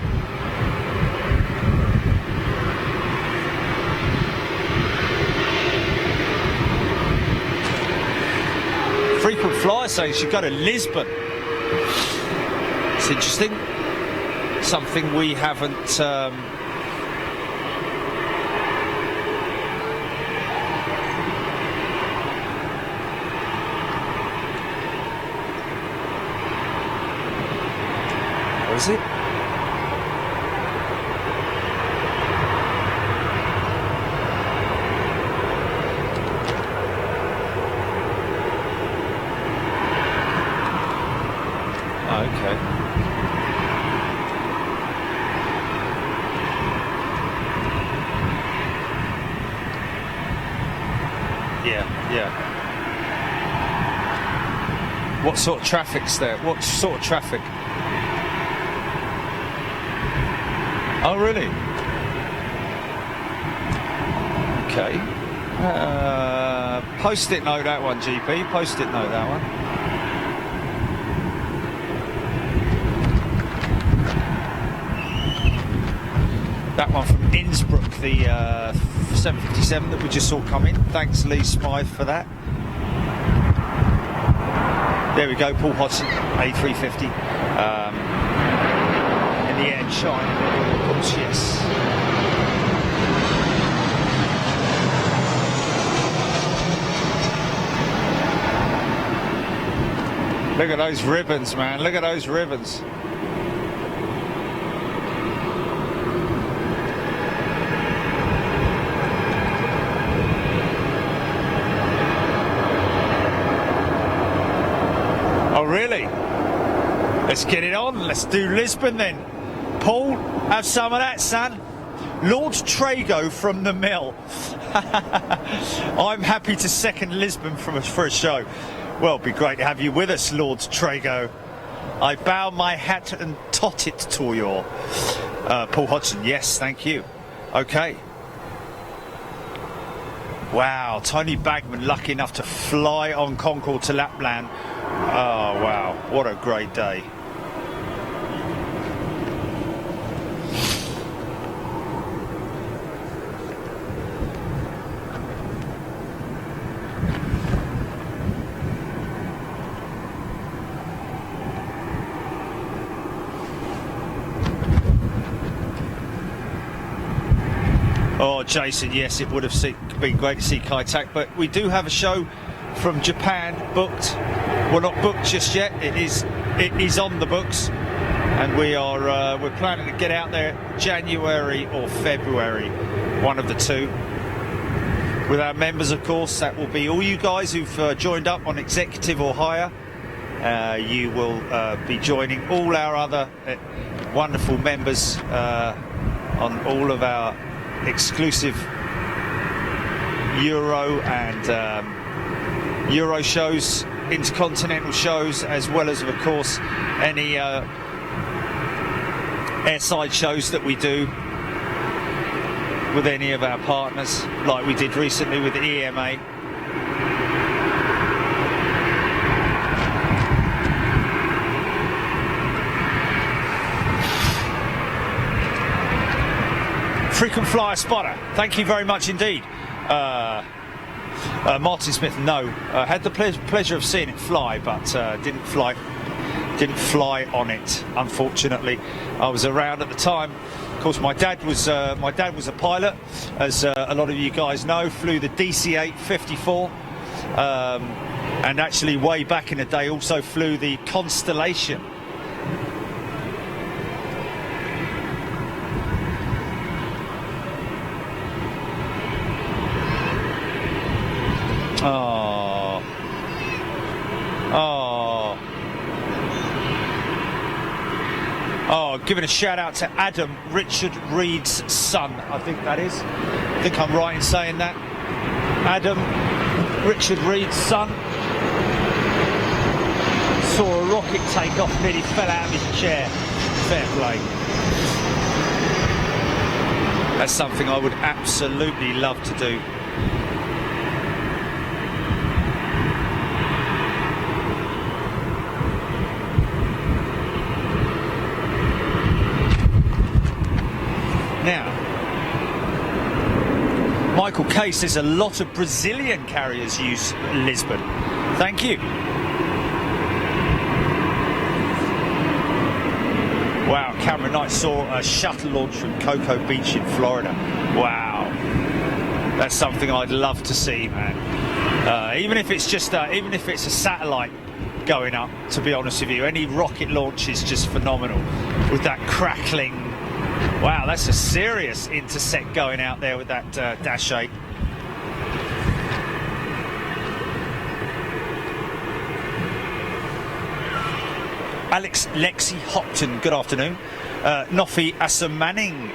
Frequent flyer saying she should go to Lisbon. It's interesting. Something we haven't what is it? Oh, okay. Yeah. What sort of traffic's there? What sort of traffic? Oh, really? Okay. Post-it note that one, GP. Post-it note that one. That one from Innsbruck, the 757 that we just saw come in. Thanks, Lee Smythe, for that. There we go, Paul Hodgson, A350. In the air, China, of course, yes. Look at those ribbons, man. Look at those ribbons. Oh, really? Let's get it on. Let's do Lisbon then. Paul, have some of that, son. Lord Trago from the mill. I'm happy to second Lisbon for a show. Well, it'd be great to have you with us, Lord Trago. I bow my hat and tot it to your Paul Hodgson. Yes, thank you. Okay. Wow, Tony Bagman lucky enough to fly on Concorde to Lapland. Oh, wow, what a great day. Oh, Jason, yes, it would have been great to see Kai Tak, but we do have a show from Japan booked. Well, not booked just yet. It is on the books, and we're planning to get out there January or February, one of the two. With our members, of course, that will be all you guys who've joined up on executive or higher. You will be joining all our other wonderful members on all of our exclusive Euro and Euro shows, intercontinental shows, as well as, of course, any airside shows that we do with any of our partners, like we did recently with the EMA. Frequent flyer spotter, thank you very much indeed. Martin Smith, no. Had the pleasure of seeing it fly, but didn't fly on it, unfortunately. I was around at the time. Of course, my dad was a pilot, as a lot of you guys know. Flew the DC-8 54, and actually way back in the day also flew the Constellation. Giving a shout out to Adam, Richard Reed's son, I think that is. I think I'm right in saying that. Adam, Richard Reed's son. Saw a rocket take off, nearly fell out of his chair. Fair play. That's something I would absolutely love to do. Now, Michael K says a lot of Brazilian carriers use Lisbon. Thank you. Wow, Cameron Knight saw a shuttle launch from Cocoa Beach in Florida. Wow, that's something I'd love to see, man. Even if it's just, even if it's a satellite going up. To be honest with you, any rocket launch is just phenomenal with that crackling. Wow, that's a serious intersect going out there with that Dash 8. Alex Lexi Hopton, good afternoon. Nofi Asamanning,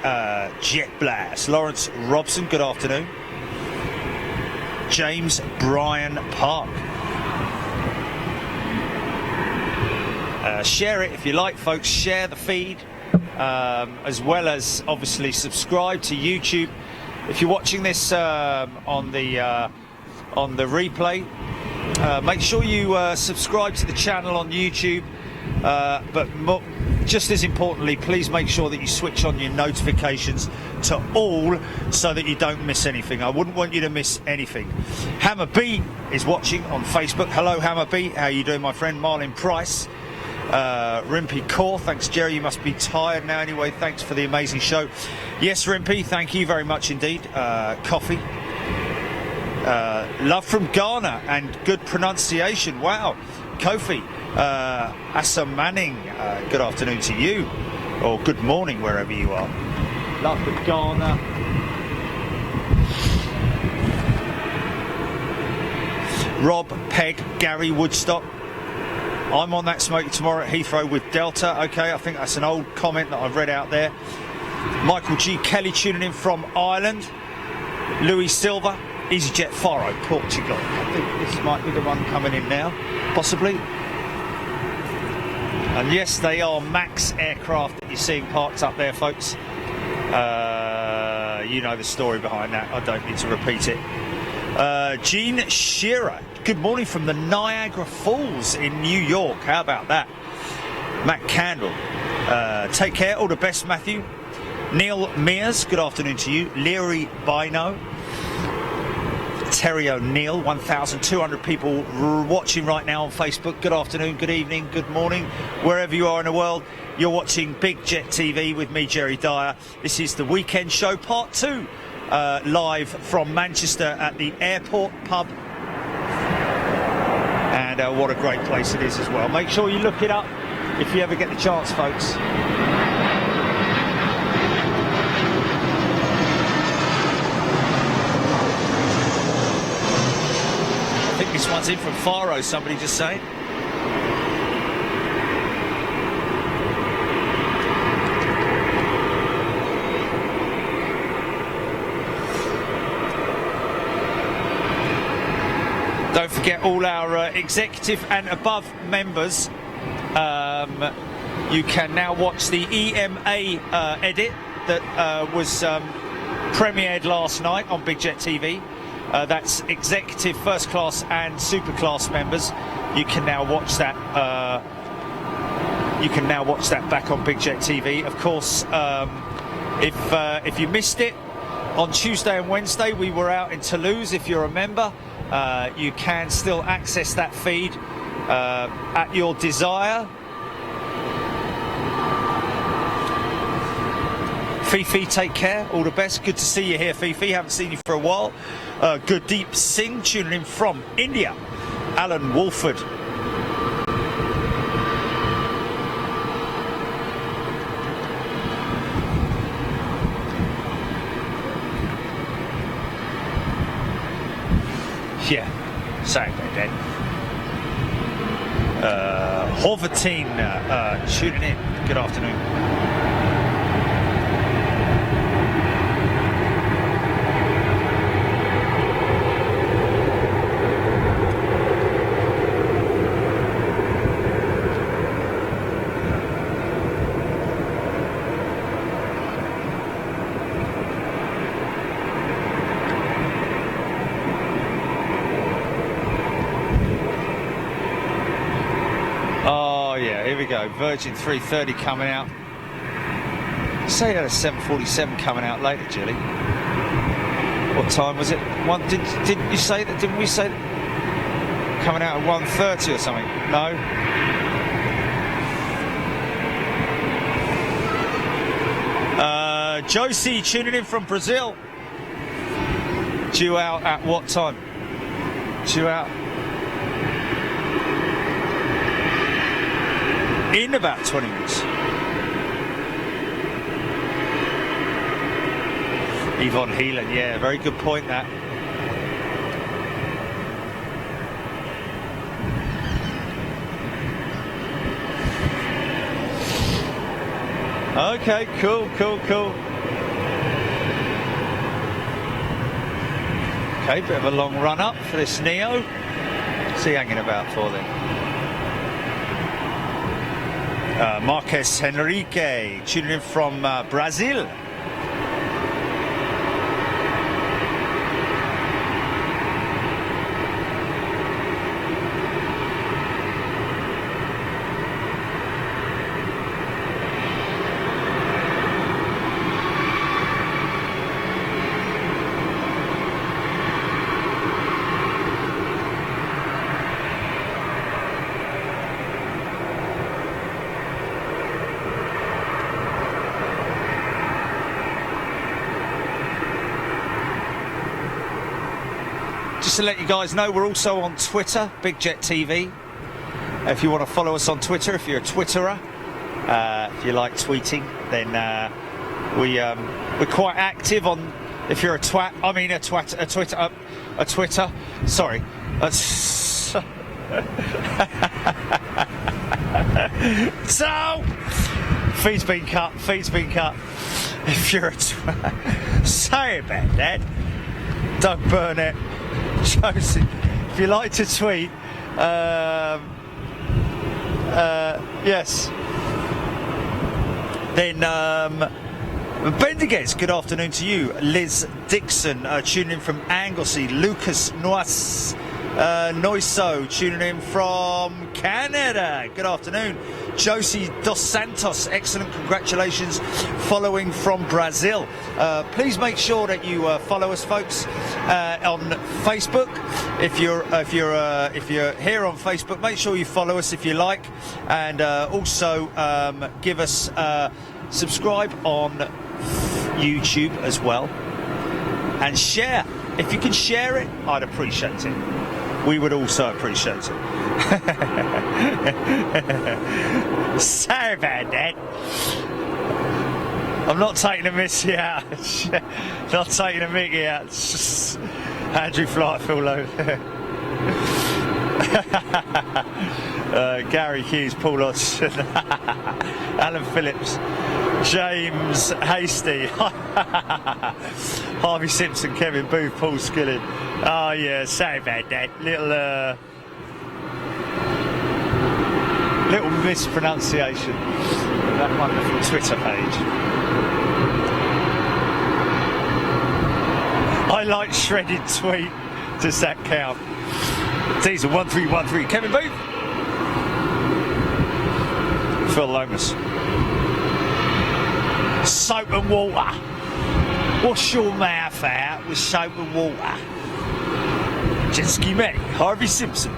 Jet Blast. Lawrence Robson, good afternoon. James Brian Park. Share it if you like, folks. Share the feed, as well as obviously subscribe to YouTube. If you're watching this on the replay, make sure you subscribe to the channel on YouTube. But just as importantly, please make sure that you switch on your notifications to all so that you don't miss anything. I wouldn't want you to miss anything. Hammer B is watching on Facebook. Hello, Hammer B. How you doing, my friend? Marlin Price. Rimpy Core, thanks Jerry, you must be tired now anyway. Thanks for the amazing show. Yes, Rimpy, thank you very much indeed. Coffee. Love from Ghana and good pronunciation. Wow. Kofi. Asa Manning, good afternoon to you, or good morning wherever you are. Love from Ghana. Rob, Peg, Gary, Woodstock. I'm on that smoky tomorrow at Heathrow with Delta. Okay, I think that's an old comment that I've read out there. Michael G. Kelly tuning in from Ireland. Louis Silva, EasyJet Faro, Portugal. I think this might be the one coming in now, possibly. And yes, they are MAX aircraft that you're seeing parked up there, folks. You know the story behind that. I don't need to repeat it. Gene Shearer, good morning from the Niagara Falls in New York. How about that? Matt Candle, take care. All the best, Matthew. Neil Mears, good afternoon to you. Leary Bino. Terry O'Neill, 1,200 people watching right now on Facebook. Good afternoon, good evening, good morning, wherever you are in the world. You're watching Big Jet TV with me, Jerry Dyer. This is the weekend show, part 2, live from Manchester at the Airport Pub. And what a great place it is as well. Make sure you look it up if you ever get the chance, folks. I think this one's in from Faro, somebody just saying. Don't forget all our executive and above members. You can now watch the EMA edit that was premiered last night on Big Jet TV. That's executive, first class and super class members. You can now watch that. You can now watch that back on Big Jet TV. Of course, if you missed it on Tuesday and Wednesday, we were out in Toulouse. If you're a member, you can still access that feed at your desire. Fifi, take care. All the best. Good to see you here, Fifi. Haven't seen you for a while. Gurdeep Singh tuning in from India. Alan Wolford. Yeah, Saturday then. Horvatine tuning in. Good afternoon. Here we go, Virgin 330 coming out. Say you had a 747 coming out later, Jilly. What time was it? Didn't you say that? Didn't we say that? Coming out at 1:30 or something? No. Josie tuning in from Brazil. Due out at what time? Due out in about 20 minutes. Yvonne Heelan, yeah, very good point that. Okay, cool. Okay, bit of a long run up for this Neo. What's he hanging about for then? Marques Henrique tuning in from Brazil. Just to let you guys know, we're also on Twitter, Big Jet TV. If you want to follow us on Twitter, if you're a Twitterer, if you like tweeting, then we're quite active on. If you're a twat, I mean a Twitter. Sorry. So, feed's been cut. If you're a twat, sorry about that. Don't burn it. Josie, if you like to tweet, yes. Then Bendiges, good afternoon to you. Liz Dixon tuning in from Anglesey. Lucas Noiso tuning in from Canada. Good afternoon. Josie Dos Santos, excellent, congratulations, following from Brazil. Please make sure that you follow us, folks, on Facebook. If you're here on Facebook, make sure you follow us if you like, and also give us subscribe on YouTube as well, and share. If you can share it, I'd appreciate it. We would also appreciate it. Sorry about that. I'm not taking a Missy out. Not taking a Mickey out. It's just Andrew Flightfield over there. Gary Hughes, Paul Hodgson, Alan Phillips, James Hasty, Harvey Simpson, Kevin Booth, Paul Skilling. Oh yeah, sorry about that. Little mispronunciation of that wonderful Twitter page. I like shredded tweet. Does that count? Diesel 1313. Kevin Booth. Phil Lomas. Soap and water. Wash your mouth out with soap and water. Jet Ski Mac, Harvey Simpson.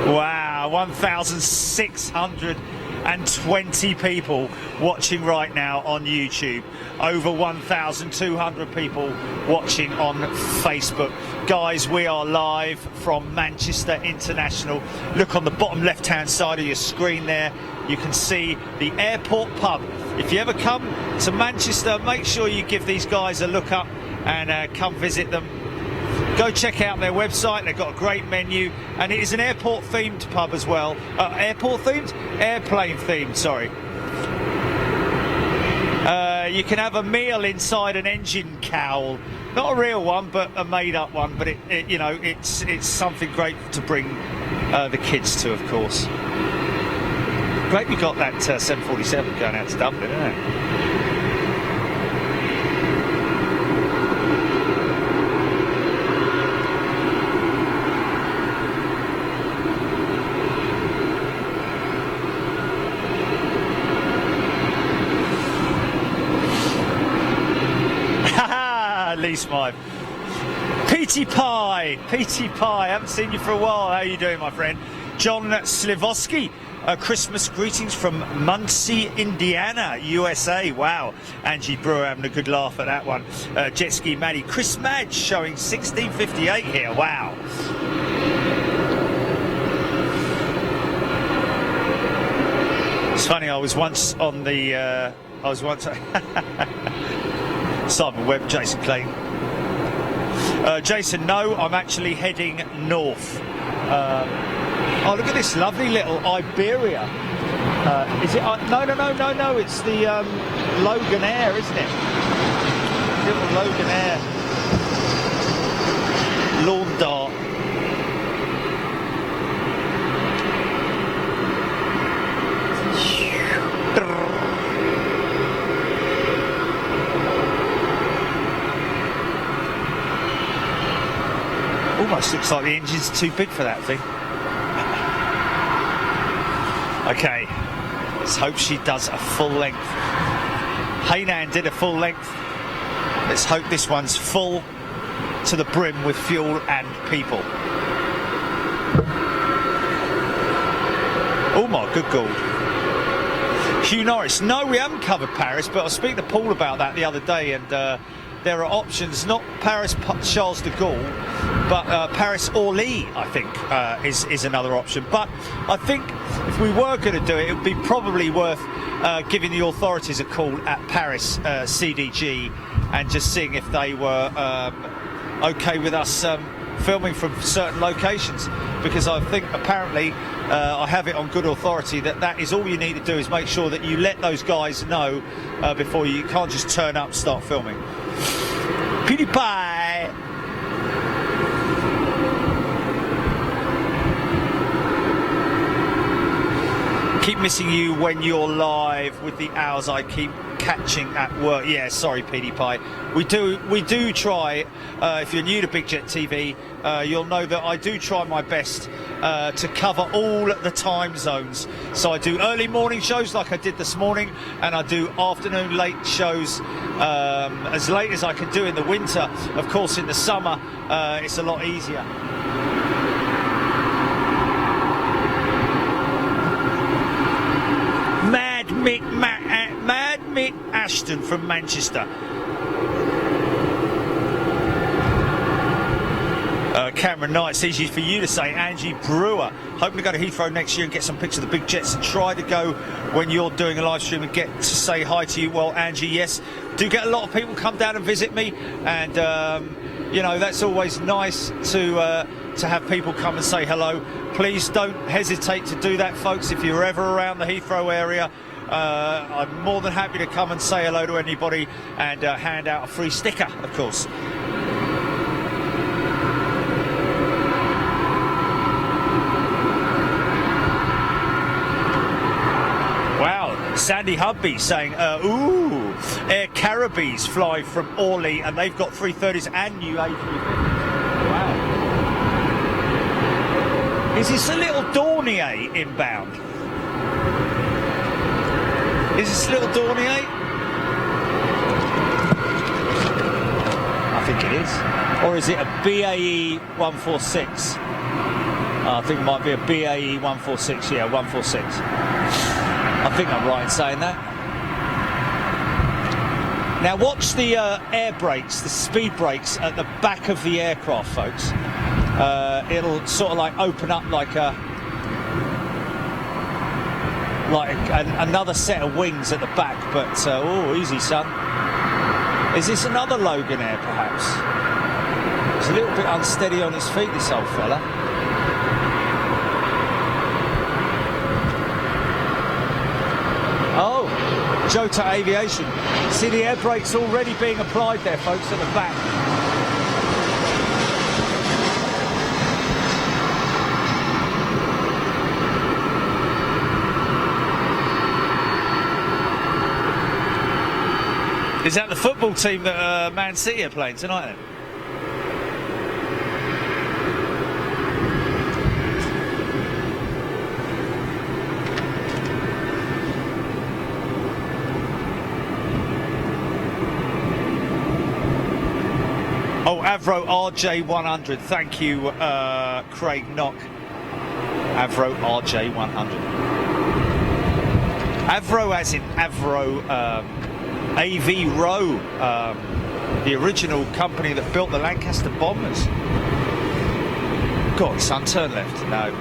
Wow, 1,620 people watching right now on YouTube. Over 1,200 people watching on Facebook. Guys, we are live from Manchester International. Look on the bottom left-hand side of your screen there. You can see the airport pub. If you ever come to Manchester, make sure you give these guys a look up and come visit them. Go check out their website. They've got a great menu, and it is an airport-themed pub as well. Airport-themed? Airplane-themed, sorry. You can have a meal inside an engine cowl. Not a real one, but a made-up one. But it's something great to bring the kids to, of course. Great we got that 747 going out to Dublin, isn't it? Lee Smythe. PT Pie, haven't seen you for a while. How are you doing, my friend? John Slivosky, Christmas greetings from Muncie, Indiana, USA. Wow. Angie Brewer having a good laugh at that one. Jet Ski Maddie. Chris Madge showing 1658 here. Wow. It's funny, I was once on the... Simon Webb, Jason Clayton. Jason, no, I'm actually heading north. Oh, look at this lovely little Iberia. Is it? No, it's the Logan Air, isn't it? Little Logan Air. lawn dart. Almost looks like the engine's too big for that thing. Okay, let's hope she does a full length. Hainan did a full length. Let's hope this one's full to the brim with fuel and people. Oh my good God. Hugh Norris. No, we haven't covered Paris, but I was speaking to Paul about that the other day, and there are options, not Paris Charles de Gaulle, but Paris Orly, I think, is another option. But I think if we were going to do it, it would be probably worth giving the authorities a call at Paris CDG and just seeing if they were okay with us filming from certain locations, because I think apparently I have it on good authority that is all you need to do, is make sure that you let those guys know before you can't just turn up and start filming. PewDiePie! Keep missing you when you're live with the hours I keep catching at work. Yeah, sorry, PewDiePie. We do try. If you're new to Big Jet TV, you'll know that I do try my best to cover all the time zones. So I do early morning shows like I did this morning, and I do afternoon late shows as late as I can do in the winter. Of course, in the summer, it's a lot easier. Mad Mick Ashton from Manchester. Cameron Knight, it's easy for you to say. Angie Brewer, hoping to go to Heathrow next year and get some pictures of the big jets and try to go when you're doing a live stream and get to say hi to you. Well, Angie, yes, do get a lot of people come down and visit me, and you know, that's always nice to have people come and say hello. Please don't hesitate to do that, folks. If you're ever around the Heathrow area, I'm more than happy to come and say hello to anybody and hand out a free sticker, of course. Wow, Sandy Hubby saying, ooh, Air Caribbees fly from Orly and they've got 330s and new A350s. Wow. Is this a little Dornier inbound? Is this a little Dornier? I think it is. Or is it a BAE 146? I think it might be a BAE 146, yeah, 146. I think I'm right in saying that. Now watch the air brakes, the speed brakes at the back of the aircraft, folks. It'll sort of like open up like another set of wings at the back, but oh, easy, son. Is this another Logan Air, perhaps? He's a little bit unsteady on his feet, this old fella. Oh, Jota Aviation. See the air brakes already being applied there, folks, at the back. Is that the football team that Man City are playing tonight then? Oh, Avro RJ100. Thank you, Craig Knock. Avro RJ100. Avro as in Avro... AV Row, the original company that built the Lancaster bombers. Go on, son, turn left. No.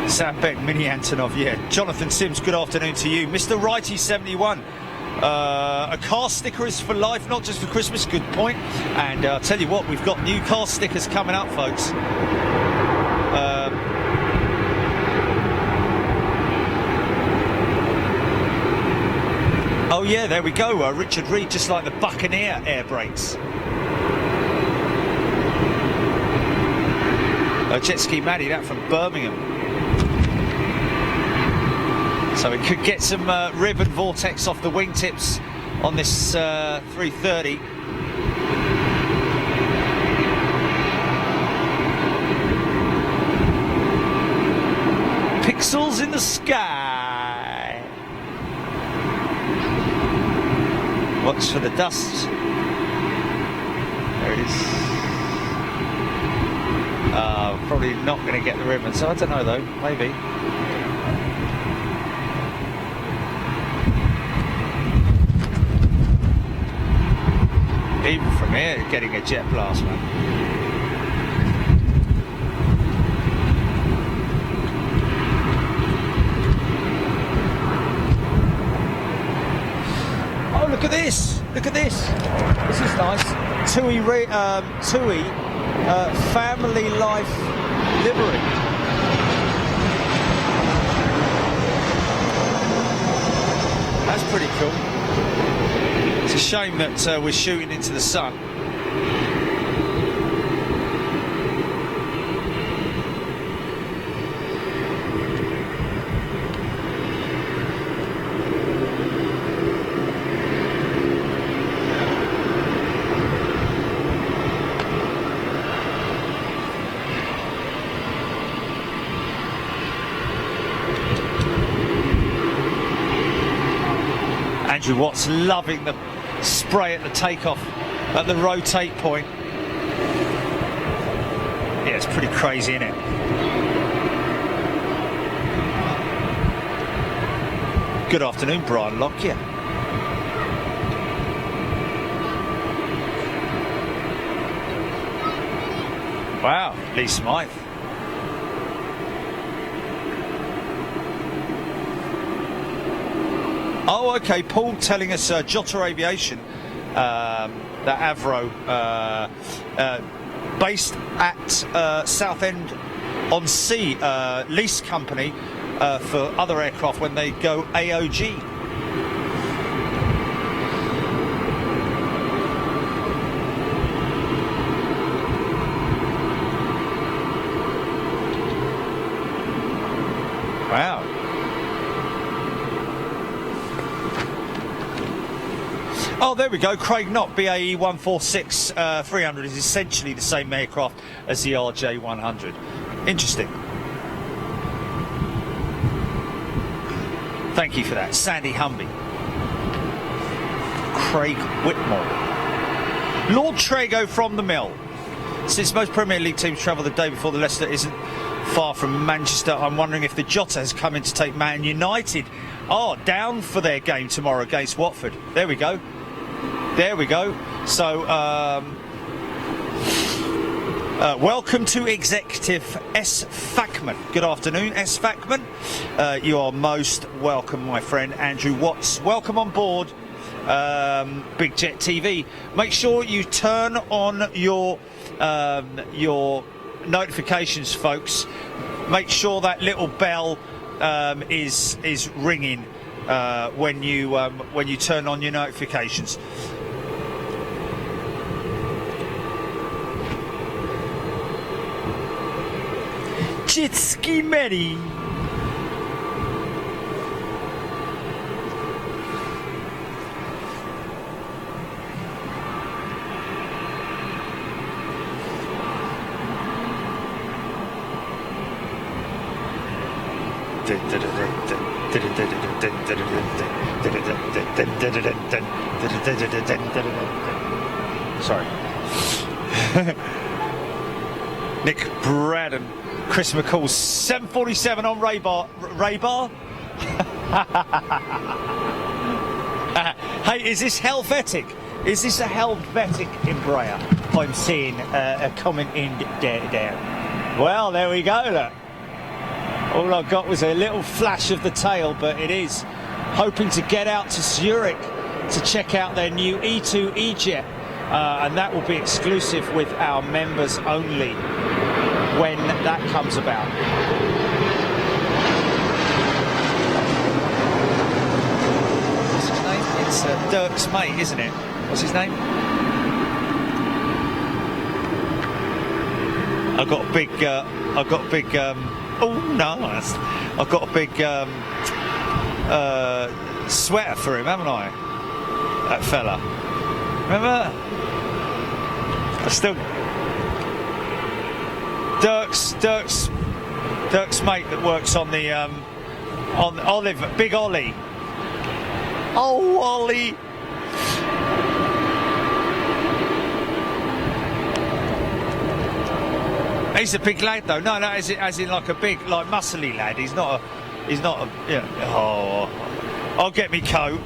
Sam Beck, Mini Antonov, yeah. Jonathan Sims, good afternoon to you. Mr. Righty 71. A car sticker is for life, not just for Christmas. Good point. And I'll tell you what, we've got new car stickers coming up, folks. Oh yeah, there we go. Richard Reed, just like the Buccaneer air brakes. Jet Ski Maddie, that from Birmingham. So we could get some rib and vortex off the wingtips on this 330. Pixels in the sky. Watch for the dust. There it is. Probably not going to get the ribbon, so I don't know though, maybe. Even from here, getting a jet blast, man. Oh, look at this! Look at this! This is nice. TUI family life livery. That's pretty cool. It's a shame that we're shooting into the sun. Andrew Watts loving the spray at the takeoff at the rotate point. Yeah, it's pretty crazy, isn't it? Good afternoon, Brian Lockyer. Wow, Lee Smythe. Oh, okay. Paul telling us Jota Aviation, that Avro, based at Southend on Sea, lease company for other aircraft when they go AOG. Wow. Oh, there we go. Craig Knott, BAE 146 300 is essentially the same aircraft as the RJ 100. Interesting. Thank you for that. Sandy Humby. Craig Whitmore. Lord Trego from the Mill. Since most Premier League teams travel the day before, the Leicester isn't far from Manchester. I'm wondering if the Jota has come in to take Man United down for their game tomorrow against Watford. There we go. There we go. So, welcome to Executive S. Fackman. Good afternoon, S. Fackman. You are most welcome, my friend. Andrew Watts, welcome on board Big Jet TV. Make sure you turn on your notifications, folks. Make sure that little bell is ringing when you turn on your notifications. Jet Ski Mary. Sorry. Nick Braddon, Chris McCall, 747 on Raybar. Hey, is this Helvetic? Is this a Helvetic Embraer? I'm seeing a comment in there. Well, there we go, look. All I got was a little flash of the tail, but it is hoping to get out to Zurich to check out their new E2 E-Jet, and that will be exclusive with our members only when that comes about. What's his name? It's Dirk's mate, isn't it? What's his name? I've got a big. Oh, nice! I've got a big sweater for him, haven't I? That fella. Remember? I still. Dirk's mate that works on the on Olive, Big Ollie. Oh, Ollie. He's a big lad though. No, as in like a big, like muscly lad. He's not a. Yeah. Oh, I'll get me coat.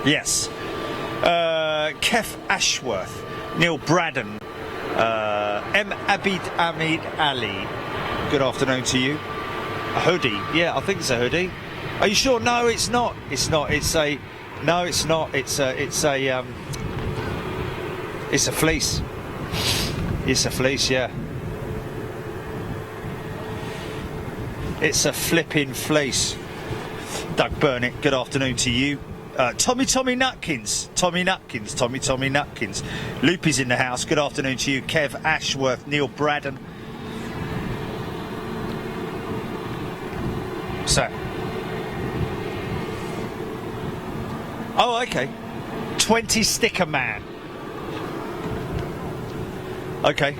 Yes. Kev Ashworth, Neil Braddon, M. Abid Ahmed Ali. Good afternoon to you. A hoodie? Yeah, I think it's a hoodie. Are you sure? No, it's not. It's not. It's a. No, it's not. It's a. It's a fleece. It's a fleece. Yeah. It's a flipping fleece. Doug Burnett. Good afternoon to you. Tommy Nutkins. Tommy Nutkins. Loopy's in the house. Good afternoon to you. Kev Ashworth, Neil Braddon. So. Oh, okay. 20 sticker man. Okay.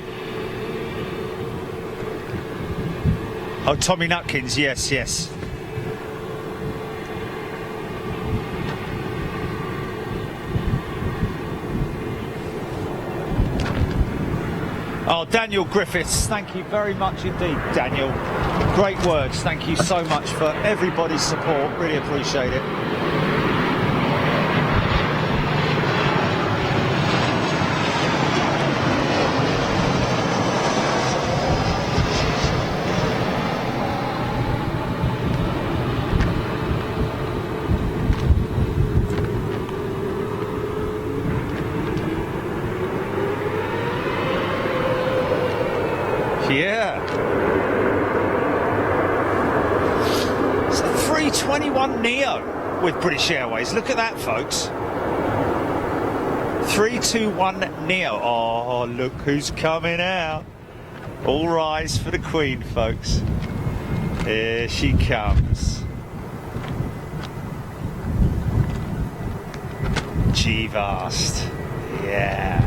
Oh, Tommy Nutkins. Yes. Oh, Daniel Griffiths, thank you very much indeed, Daniel. Great words. Thank you so much for everybody's support. Really appreciate it. Yeah. It's a 321 Neo with British Airways. Look at that, folks. 321 Neo. Oh, look who's coming out. All rise for the Queen, folks. Here she comes. G-Vast. Yeah.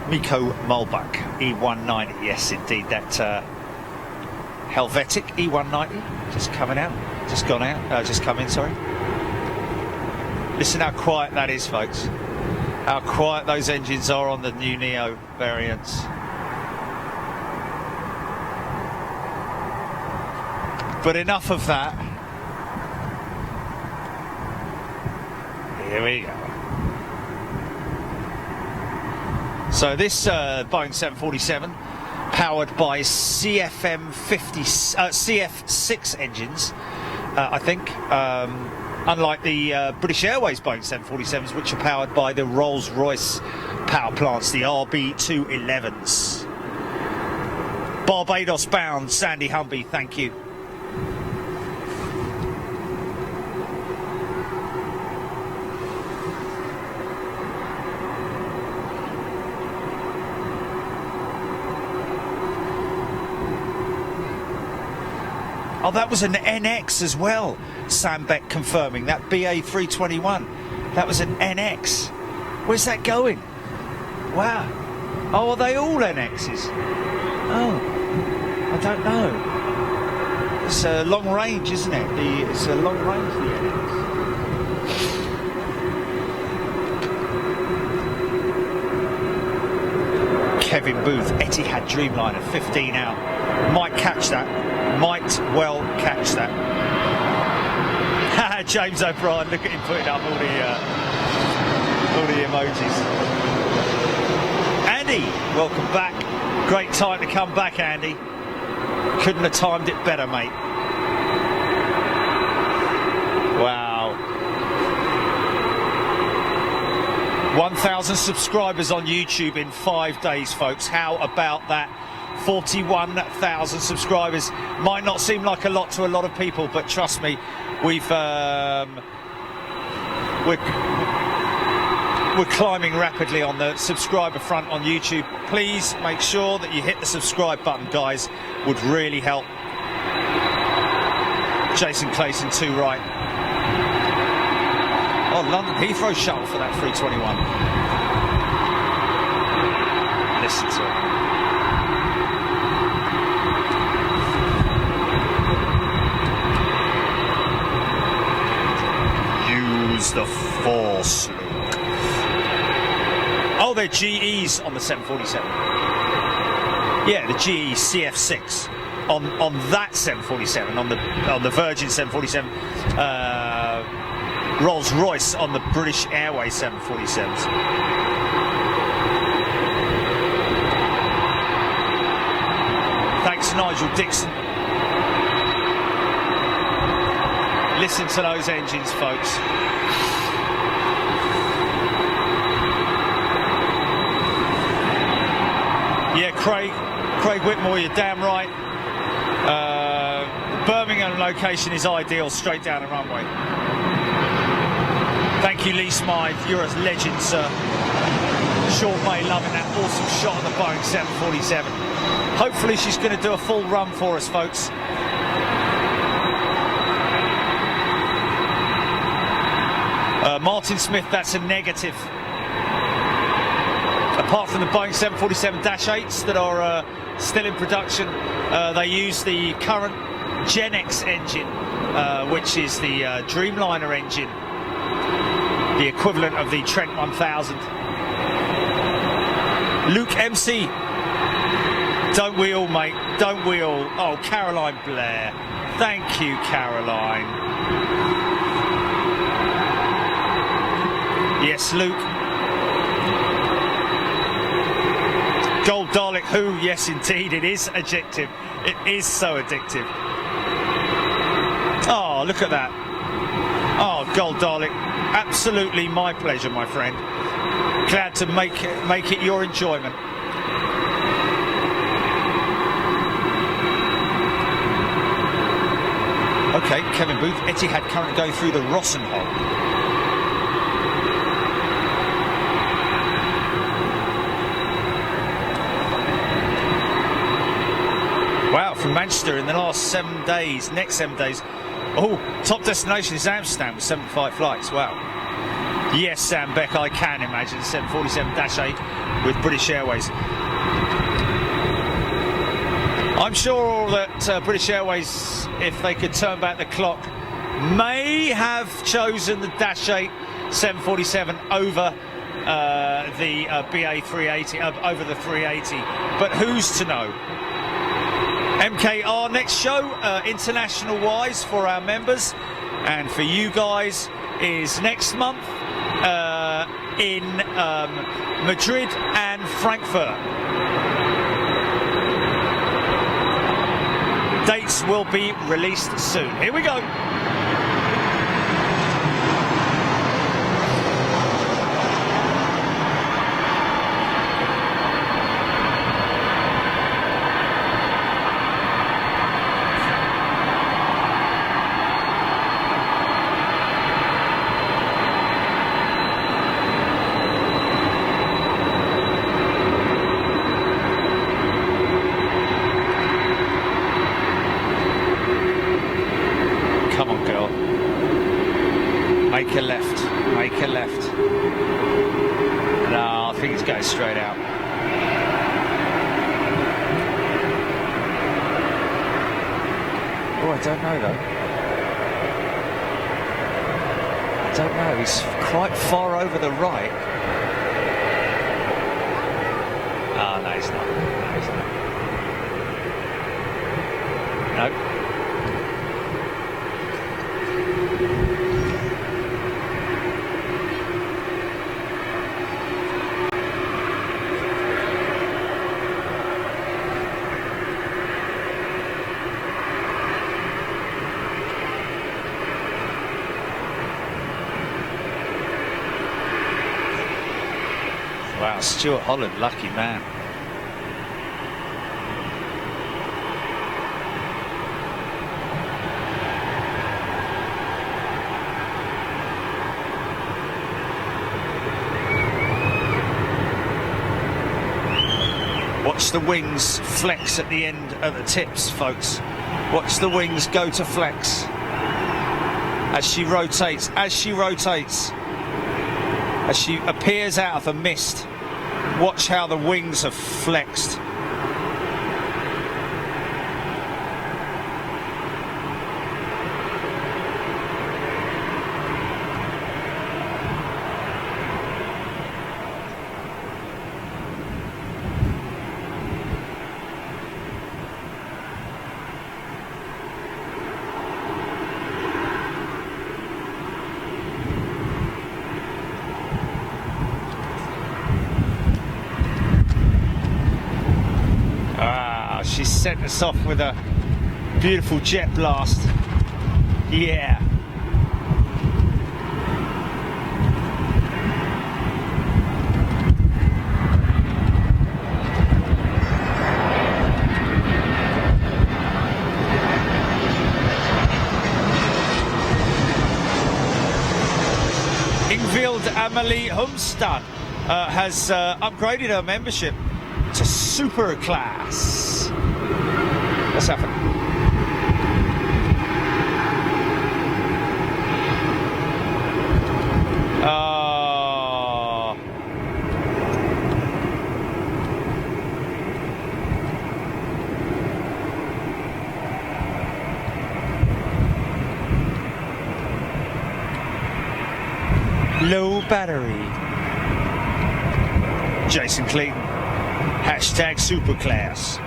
Miko Mulbuck, E190, yes indeed, that Helvetic E190, just coming out, just gone out, just come in, sorry. Listen how quiet that is, folks. How quiet those engines are on the new Neo variants. But enough of that. Here we go. So this Boeing 747, powered by CF6 engines, I think, unlike the British Airways Boeing 747s, which are powered by the Rolls-Royce power plants, the RB211s. Barbados bound, Sandy Humby, thank you. Oh, that was an NX as well. Sam Beck confirming that BA 321. That was an NX. Where's that going? Wow. Oh, are they all NXs? Oh, I don't know. It's a long range, isn't it? It's a long range, the NX. Kevin Booth, Etihad Dreamliner, 15 out. Might catch that. Might well catch that. James O'Brien, look at him putting up all the emojis. Andy, welcome back. Great time to come back, Andy. Couldn't have timed it better, mate. Wow. 1,000 subscribers on YouTube in 5 days, folks. How about that? 41,000 subscribers. Might not seem like a lot to a lot of people, but trust me, we're climbing rapidly on the subscriber front on YouTube. Please make sure that you hit the subscribe button, guys. Would really help. Jason Clayton, 2 right. Oh, London Heathrow shuttle for that 321. Listen to it. Use the force, Luke. Oh, they're GEs on the 747. Yeah, the GE CF6 on that 747, on the Virgin 747. Rolls-Royce on the British Airways 747s. Thanks, Nigel Dixon. Listen to those engines, folks. Yeah, Craig Whitmore, you're damn right. Birmingham location is ideal, straight down the runway. Thank you, Lee Smythe. You're a legend, sir. Sean May loving that awesome shot of the Boeing 747. Hopefully she's going to do a full run for us, folks. Martin Smith, that's a negative. Apart from the Boeing 747-8s that are still in production, they use the current Gen X engine, which is the Dreamliner engine, the equivalent of the Trent 1000. Luke MC, don't we all, mate? Don't we all? Oh, Caroline Blair. Thank you, Caroline. Yes, Luke. Gold Dalek Who? Yes, indeed, it is addictive. It is so addictive. Oh, look at that. Oh, Gold Dalek. Absolutely my pleasure, my friend. Glad to make it your enjoyment. Okay, Kevin Booth. Etihad currently going through the Rossen hole. Wow, from Manchester in the last 7 days, next 7 days. Oh, top destination is Amsterdam with 75 flights. Wow. Yes, Sam Beck, I can imagine 747-8 with British Airways. I'm sure that British Airways, if they could turn back the clock, may have chosen the -8 747 over the BA 380, over the 380. But who's to know? MKR next show, international wise for our members and for you guys, is next month in Madrid and Frankfurt. Dates will be released soon. Here we go. Make a left. No, I think it's going straight out. Oh, I don't know though. I don't know, he's quite far over the right. Oh, no, he's not. No, he's not. No. Wow, Stuart Holland, lucky man. Watch the wings flex at the end of the tips, folks. Watch the wings go to flex as she rotates, as she appears out of the mist. Watch how the wings have flexed. She sent us off with a beautiful jet blast. Yeah. Ingvild Amelie Humstad has upgraded her membership to super class. What's happened? Low battery. Jason Clayton. Hashtag superclass.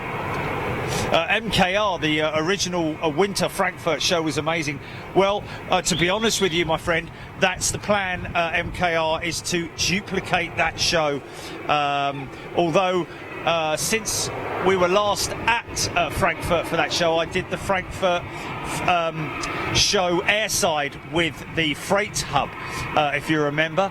MKR, the original Winter Frankfurt show, was amazing. Well, to be honest with you, my friend, that's the plan. MKR is to duplicate that show. Although since we were last at Frankfurt for that show, I did the Frankfurt show airside with the freight hub, if you remember.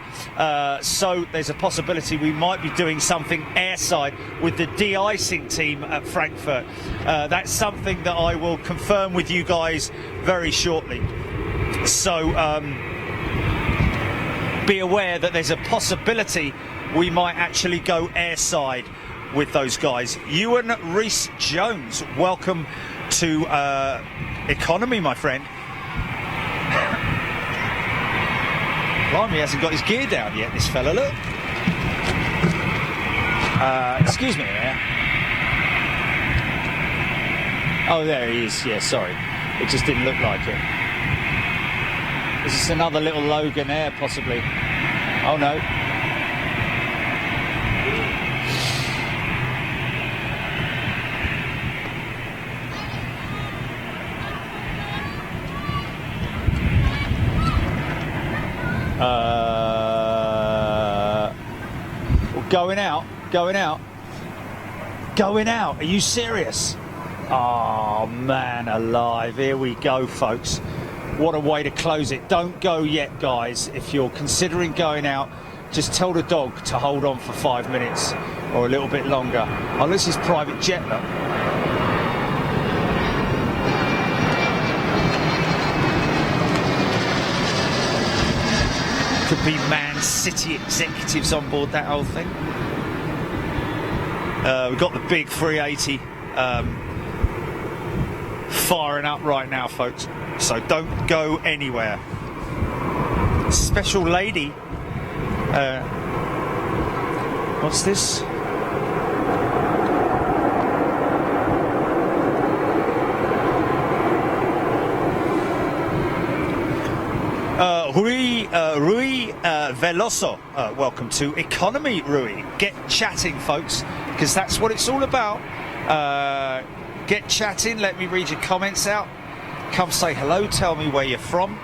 So there's a possibility we might be doing something airside with the de-icing team at Frankfurt. That's something that I will confirm with you guys very shortly. So be aware that there's a possibility we might actually go airside with those guys. Ewan Rees-Jones, welcome to economy, my friend. Blimey, he hasn't got his gear down yet, this fella, look. Excuse me there. Oh, there he is. Yeah, sorry. It just didn't look like it. Is this another little Logan Air, possibly? Oh, no. Going out. Are you serious? Oh, man alive. Here we go, folks. What a way to close it. Don't go yet, guys. If you're considering going out, just tell the dog to hold on for 5 minutes or a little bit longer. Oh, this is private jet, look. Could be Man City executives on board that whole thing. We've got the big 380 firing up right now, folks. So don't go anywhere. Special lady. What's this? Rui Veloso, welcome to Economy, Rui. Get chatting, folks, because that's what it's all about. Get chatting, let me read your comments out. Come say hello, tell me where you're from.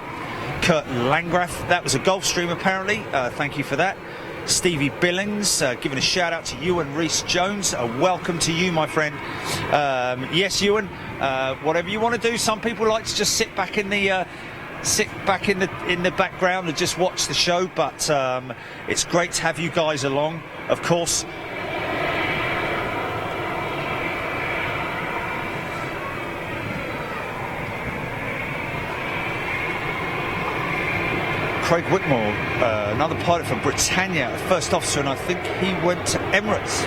Kurt Landgraf, that was a Gulfstream apparently, thank you for that. Stevie Billings, giving a shout out to Ewan Rees-Jones. Welcome to you, my friend. Yes, Ewan, whatever you want to do. Some people like to just sit back in the sit back in the background and just watch the show, but it's great to have you guys along, of course. Craig Whitmore, another pilot from Britannia, a first officer, and I think he went to Emirates.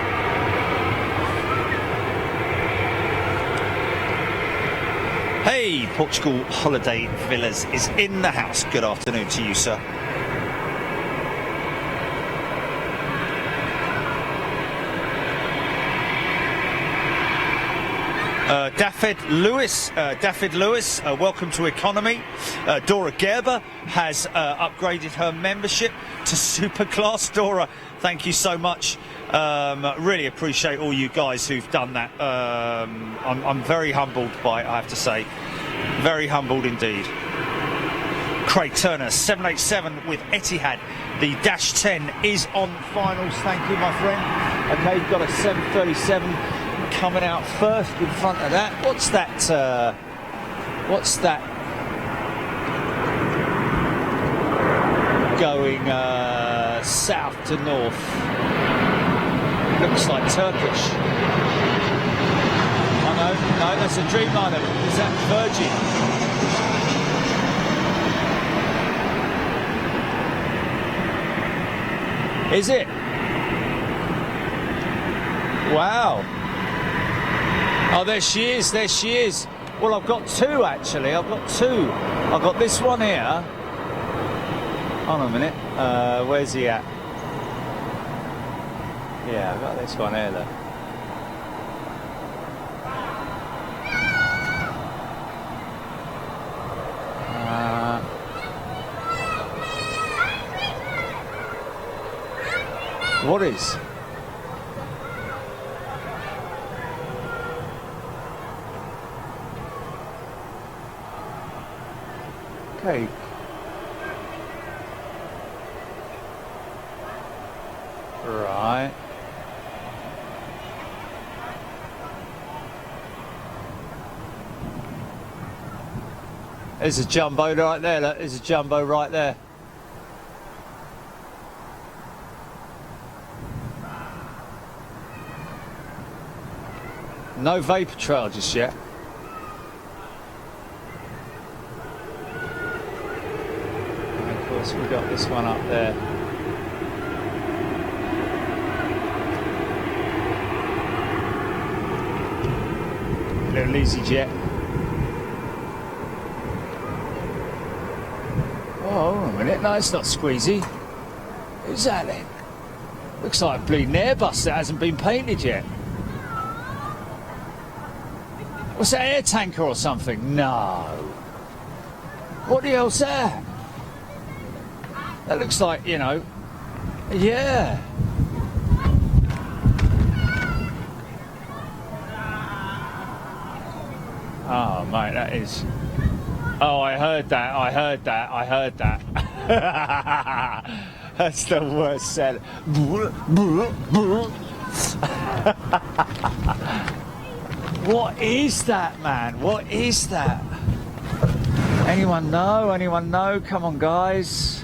Hey, Portugal Holiday Villas is in the house. Good afternoon to you, sir. Daffyd Lewis, welcome to economy. Dora Gerber has upgraded her membership to super class. Dora, thank you so much. Really appreciate all you guys who've done that. I'm very humbled by it, I have to say. Very humbled indeed. Craig Turner, 787 with Etihad. The Dash 10 is on finals. Thank you, my friend. Okay, you've got a 737 coming out first in front of that. What's that? Going south to north. Looks like Turkish. Oh no, that's a Dreamliner. Is that Virgin? Is it? Wow. Oh, there she is. Well, I've got two actually. I've got this one here. Hold on a minute. Where's he at? Yeah, I've got this one here, look. What is? Okay. Right. There's a jumbo right there, look. There's a jumbo right there. No vapor trail just yet. And of course we've got this one up there. Little EasyJet. Oh, hold on a minute. No, it's not Squeezy. Who's that then? Looks like a bleeding Airbus that hasn't been painted yet. What's that, air tanker or something? No. What the hell's that? That looks like, you know, yeah. Oh, mate, that is... Oh, I heard that. That's the worst set. What is that, man? What is that? Anyone know? Anyone know? Come on, guys.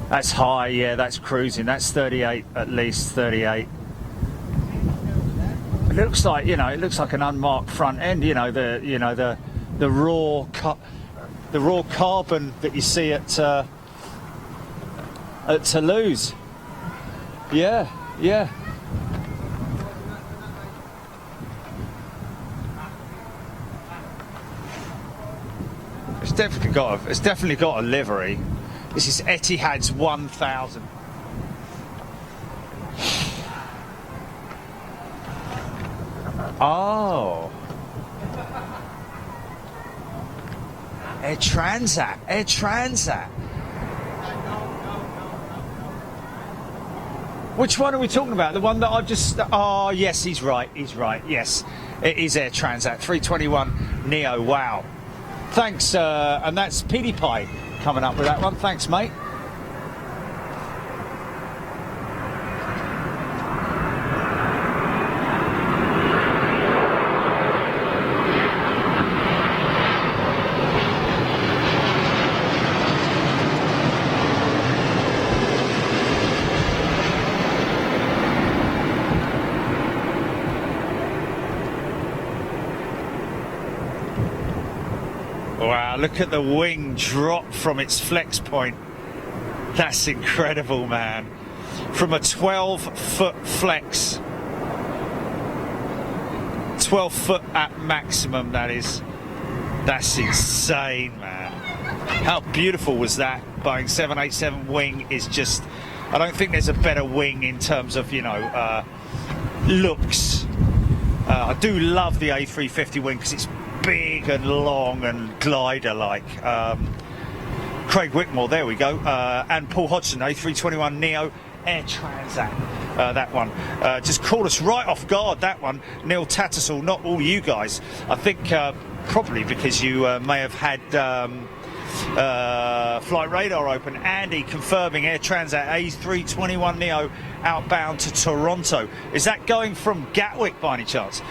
That's high, yeah, that's cruising. That's 38, at least 38. It looks like, you know, it looks like an unmarked front end, the raw carbon that you see at Toulouse. Yeah. It's definitely got a livery. This is Etihad's 1000. Oh. Air Transat. Which one are we talking about? The one that I've just... Oh, yes, he's right. Yes, it is Air Transat 321 Neo. Wow. Thanks, and that's PewDiePie coming up with that one. Thanks, mate. Wow, look at the wing drop from its flex point. That's incredible, man. From a 12-foot flex, 12 foot at maximum, that is. That's insane, man. How beautiful was that? Boeing 787 wing is just, I don't think there's a better wing in terms of, you know, looks. I do love the A350 wing because it's big and long and glider-like. Craig Whitmore, there we go, and Paul Hodgson, A321neo Air Transat, that one. Just caught us right off guard, that one. Neil Tattersall, not all you guys. I think probably because you may have had flight radar open. Andy confirming Air Transat A321neo outbound to Toronto. Is that going from Gatwick by any chance?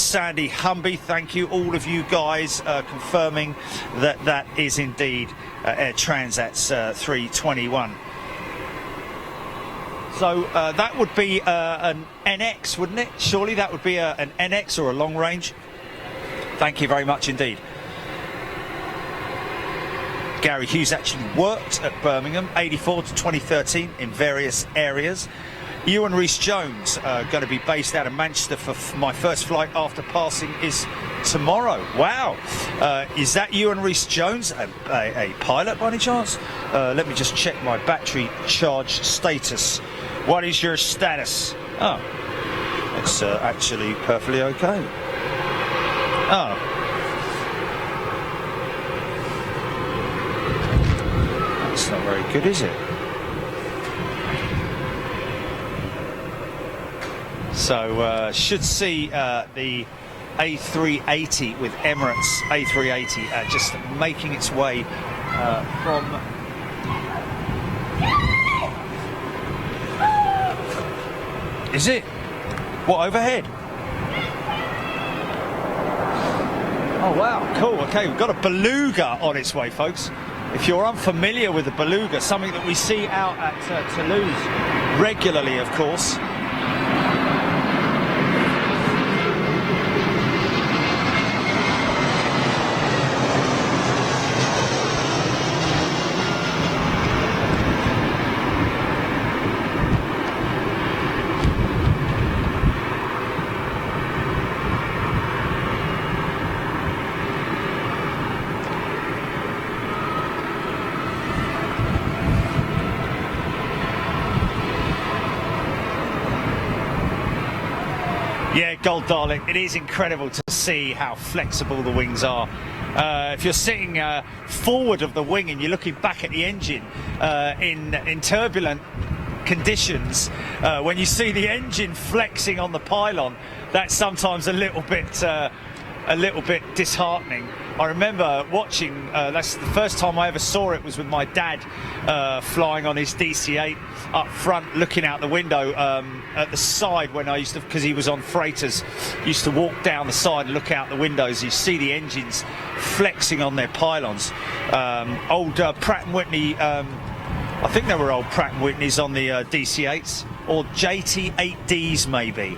Sandy Humby, thank you, all of you guys confirming that that is indeed Air Transat's 321. So that would be an NX, wouldn't it? Surely that would be an NX or a long range. Thank you very much indeed. Gary Hughes actually worked at Birmingham, 84 to 2013 in various areas. Ewan Rhys-Jones, going to be based out of Manchester for my first flight after passing is tomorrow. Wow. Is that Ewan Rhys-Jones, a pilot by any chance? Let me just check my battery charge status. What is your status? Oh, it's actually perfectly okay. Oh. That's not very good, is it? So should see the A380 with Emirates A380 just making its way from is it? What, overhead? Oh wow, cool. Okay, we've got a beluga on its way, folks. If you're unfamiliar with the beluga, something that we see out at Toulouse regularly, of course. Yeah, Gold Darling, it is incredible to see how flexible the wings are. If you're sitting forward of the wing and you're looking back at the engine in turbulent conditions, when you see the engine flexing on the pylon, that's sometimes a little bit disheartening. I remember watching, that's the first time I ever saw it was with my dad flying on his DC-8 up front, looking out the window at the side when I used to, because he was on freighters, used to walk down the side and look out the windows. You see the engines flexing on their pylons. Old Pratt & Whitney, I think they were old Pratt & Whitneys on the DC-8s, or JT-8Ds maybe.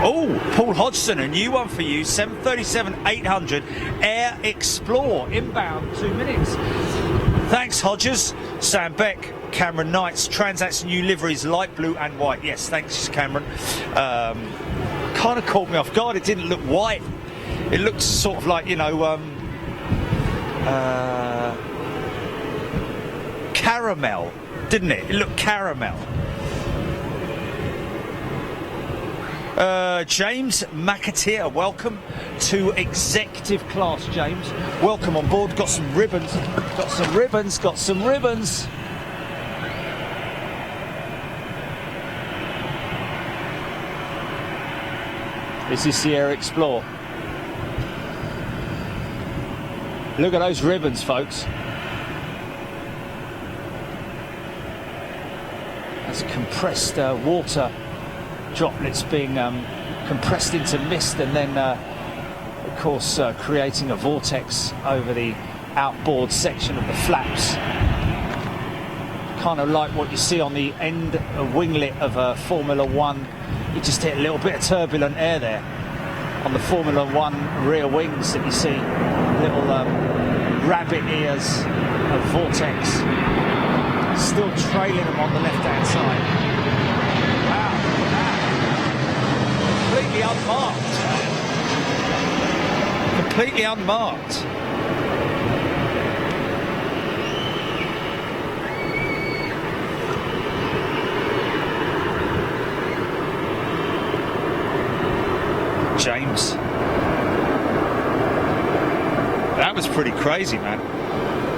Oh, Paul Hodgson, a new one for you, 737-800 Air Explore, inbound 2 minutes. Thanks, Hodges. Sam Beck, Cameron Knights, Transat's new liveries, light blue and white. Yes, thanks, Cameron. Kind of caught me off guard. It didn't look white. It looked sort of like, you know, caramel, didn't it? It looked caramel. James McAteer, welcome to executive class, James. Welcome on board. Got some ribbons. Got some ribbons. Got some ribbons. Is this the Air Explore? Look at those ribbons, folks. That's compressed water droplets being compressed into mist and then of course creating a vortex over the outboard section of the flaps, kind of like what you see on the end winglet of a Formula One. You just hit a little bit of turbulent air there. on the Formula One rear wings that you see, little rabbit ears of Vortex, still trailing them on the left-hand side. Wow, completely unmarked. Completely unmarked. James. That was pretty crazy, man.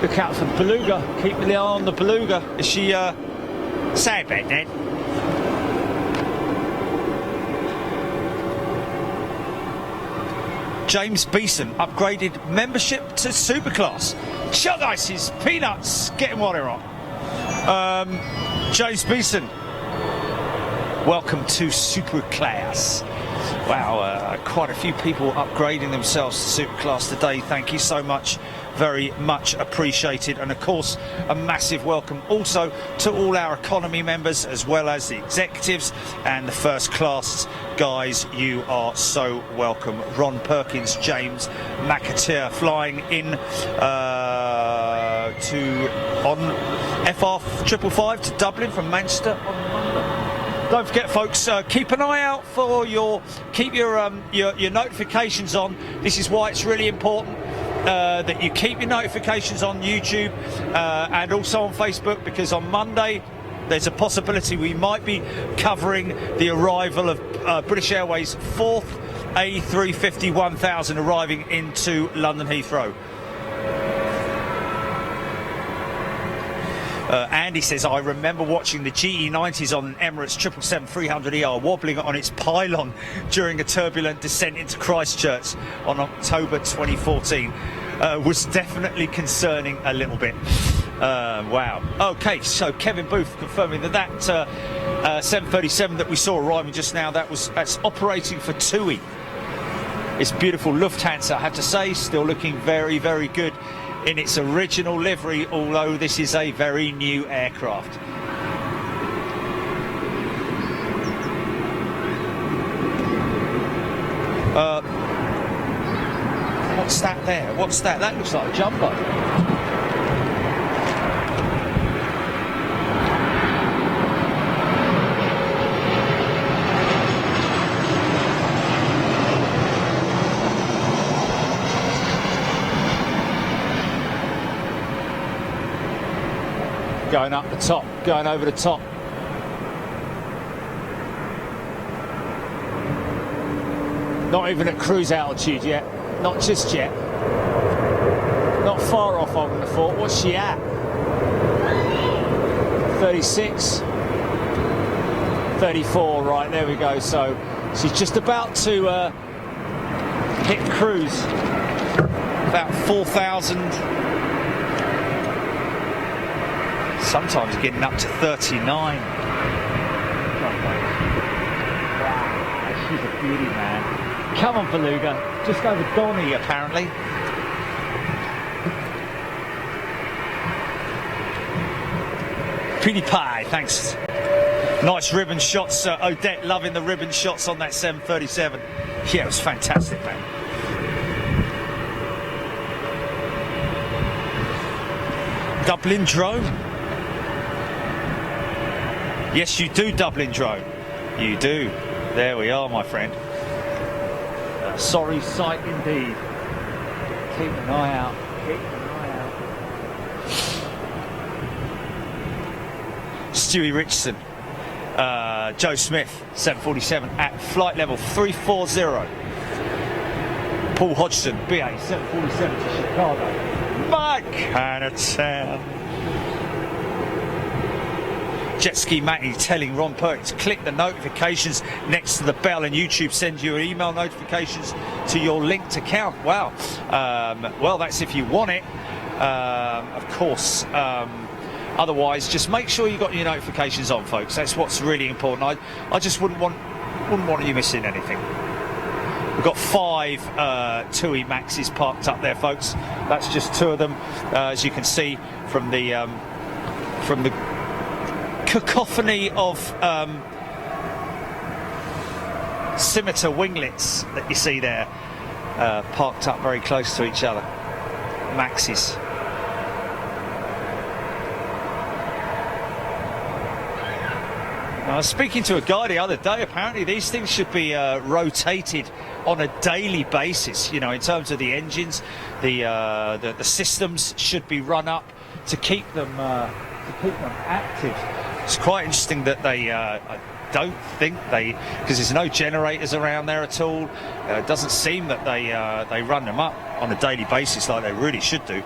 Look out for the beluga. Keep the eye on the beluga. Is she sad about that? James Beeson upgraded membership to Superclass. Chuck Ice's peanuts. Get him while they're on. James Beeson, welcome to Superclass. Wow, quite a few people upgrading themselves to Superclass today. Thank you so much. Very much appreciated. And of course, a massive welcome also to all our economy members, as well as the executives and the first class guys. You are so welcome. Ron Perkins, James McAteer flying in on FR 555 to Dublin from Manchester on Monday. Don't forget, folks, keep an eye out for your notifications on. This is why it's really important that you keep your notifications on YouTube and also on Facebook, because on Monday there's a possibility we might be covering the arrival of British Airways' 4th A350 1000 arriving into London Heathrow. Andy says, I remember watching the GE90s on an Emirates 777-300ER wobbling on its pylon during a turbulent descent into Christchurch on October 2014. Was definitely concerning a little bit. Wow. Okay, so Kevin Booth confirming that 737 that we saw arriving just now, that's operating for TUI. It's beautiful Lufthansa, I have to say, still looking very, very good in its original livery, although this is a very new aircraft. What's that there? What's that? That looks like a jumbo. Going up the top, going over the top. Not even at cruise altitude yet. Not just yet. Not far off, I would have thought. What's she at? 36. 34, right, there we go. So she's just about to hit cruise. About 4,000. Sometimes getting up to 39. Wow, she's a beauty, man. Come on, beluga. Just over Donny, apparently. Pretty pie, thanks. Nice ribbon shots. Odette loving the ribbon shots on that 737. Yeah, it was fantastic, man. Dublin drone. Yes, you do, Dublin drone. You do. There we are, my friend. Sorry sight indeed. Keep an eye out. Keep an eye out. Stewie Richardson. Joe Smith, 747 at flight level 340. Paul Hodgson, BA 747 to Chicago. My kind of town. Jet Ski Matty telling Ron Perkins, click the notifications next to the bell and YouTube sends you email notifications to your linked account. Wow. Well, that's if you want it. Of course. Otherwise, just make sure you got your notifications on, folks. That's what's really important. I just wouldn't want you missing anything. We've got 5 TUI Maxes parked up there, folks. That's just 2 of them, as you can see from the cacophony of scimitar winglets that you see there, parked up very close to each other. Maxis. I was speaking to a guy the other day. Apparently these things should be rotated on a daily basis. You know, in terms of the engines, the systems should be run up to keep them active. It's quite interesting that they. I don't think they, because there's no generators around there at all. It doesn't seem that they run them up on a daily basis like they really should do.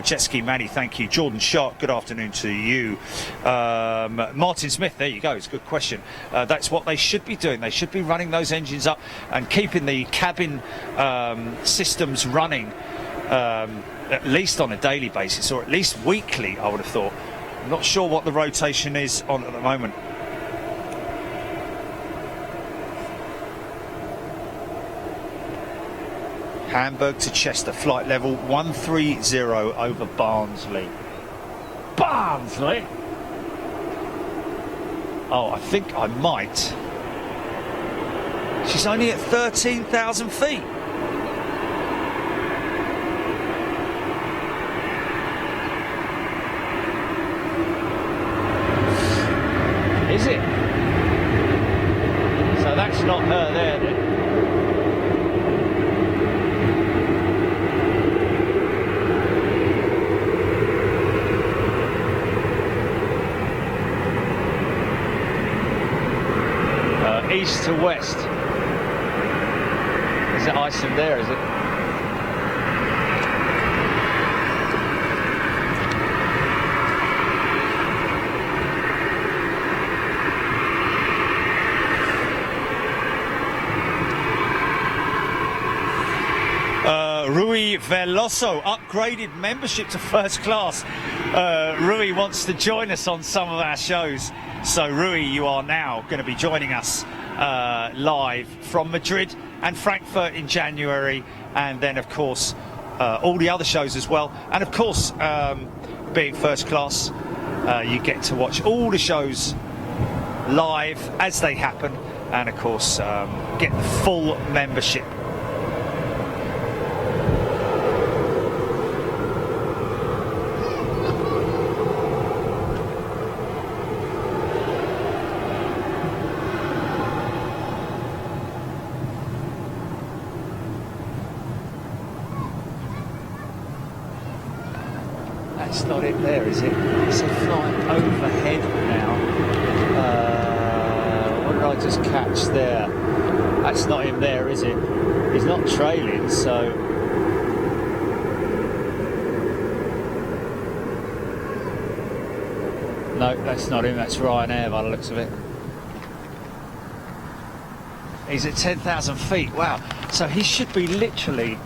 Jet Ski Manny, thank you. Jordan Sharp, good afternoon to you. Martin Smith, there you go, it's a good question. That's what they should be doing. They should be running those engines up and keeping the cabin systems running at least on a daily basis, or at least weekly, I would have thought. I'm not sure what the rotation is on at the moment. Hamburg to Chester, flight level 130 over Barnsley. Barnsley? Oh, I think I might. She's only at 13,000 feet. Is it? So that's not her there then. East to west. Is it Iceland there, is it? Rui Veloso, upgraded membership to first class. Rui wants to join us on some of our shows. So Rui, you are now going to be joining us live from Madrid and Frankfurt in January, and then of course all the other shows as well. And of course, being first class, you get to watch all the shows live as they happen, and of course get the full membership. That's not it there, is it? It's a flight overhead now. What did I just catch there? That's not him there, is it? He's not trailing, so... No, that's not him, that's Ryanair by the looks of it. He's at 10,000 feet, wow. So he should be literally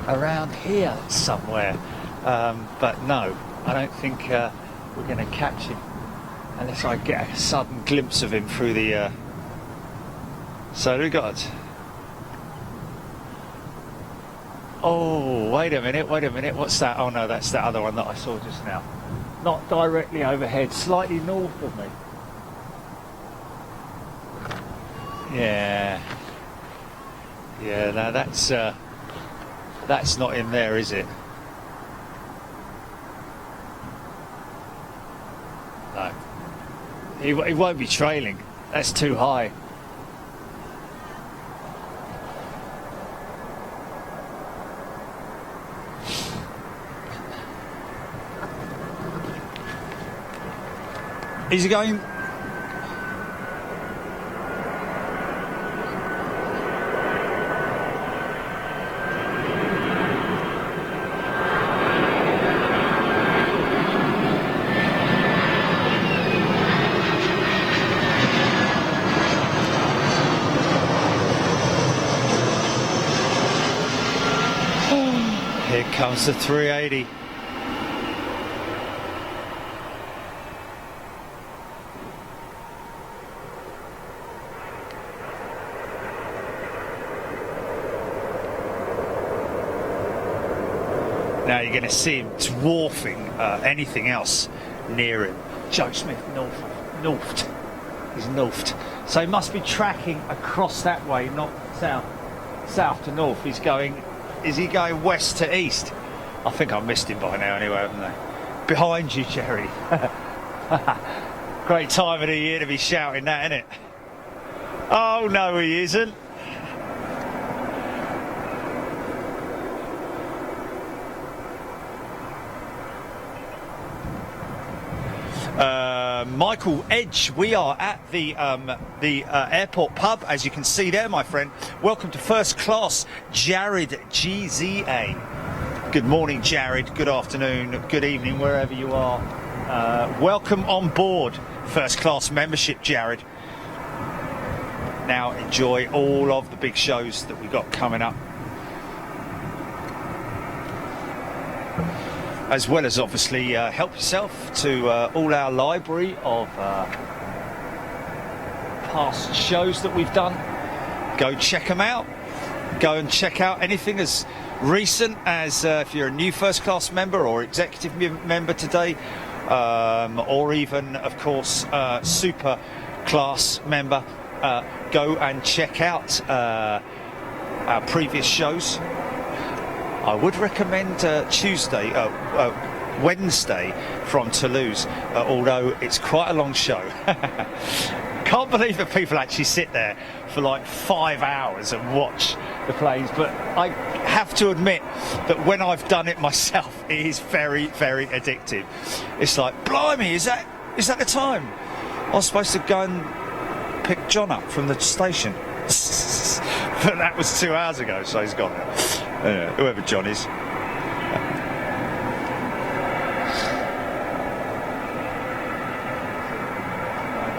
around here somewhere. But no, I don't think we're going to catch him unless I get a sudden glimpse of him through the... So we got... Oh, wait a minute, what's that? Oh no, that's that other one that I saw just now. Not directly overhead, slightly north of me. Yeah. Yeah, no, that's not in there, is it? No. He won't be trailing. That's too high. Is he going? Here comes the 380. Now you're going to see him dwarfing anything else near him. Joe Smith, north. He's northed. So he must be tracking across that way, not south to north. Is he going west to east? I think I've missed him by now anyway, haven't I? Behind you, Jerry. Great time of the year to be shouting that, isn't it? Oh, no, he isn't. Michael Edge, we are at the airport pub, as you can see there, my friend. Welcome to First Class, Jared GZA. Good morning, Jared. Good afternoon, good evening, wherever you are. Welcome on board First Class membership, Jared. Now enjoy all of the big shows that we've got coming up, as well as obviously help yourself to all our library of past shows that we've done. Go check them out. Go and check out anything as recent as if you're a new First Class member or executive member today, or even, of course, Super Class member. Go and check out our previous shows. I would recommend Wednesday from Toulouse, although it's quite a long show. Can't believe that people actually sit there for like 5 hours and watch the planes, but I have to admit that when I've done it myself, it is very, very addictive. It's like, blimey, is that the time? I was supposed to go and pick John up from the station. But that was 2 hours ago, so he's gone now. Whoever John is. I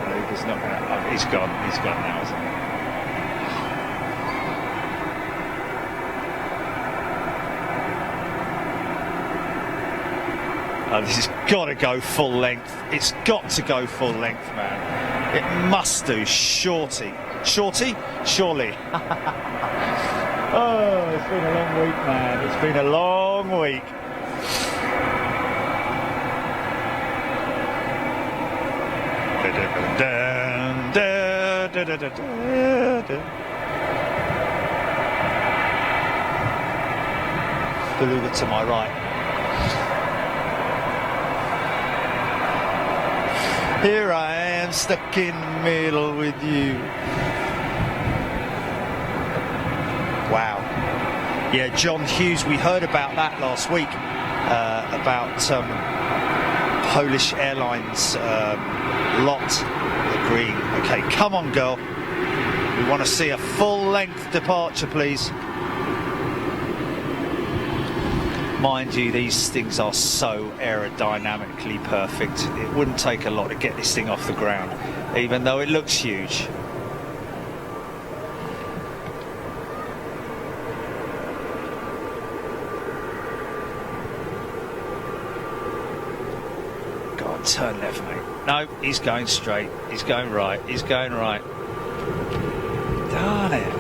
believe he's not gonna, oh, he's gone now, isn't he? Oh, this has got to go full length. It's got to go full length, man. It must do. Shorty? Surely. Oh, it's been a long week, man. It's been a long week. Beluga to my right. Here I am, stuck in the middle with you. Wow. Yeah, John Hughes, we heard about that last week, about Polish Airlines lot agreeing. Okay, come on, girl. We want to see a full-length departure, please. Mind you, these things are so aerodynamically perfect. It wouldn't take a lot to get this thing off the ground, even though it looks huge. Turn left, mate. No, he's going straight. He's going right. He's going right. Darn it.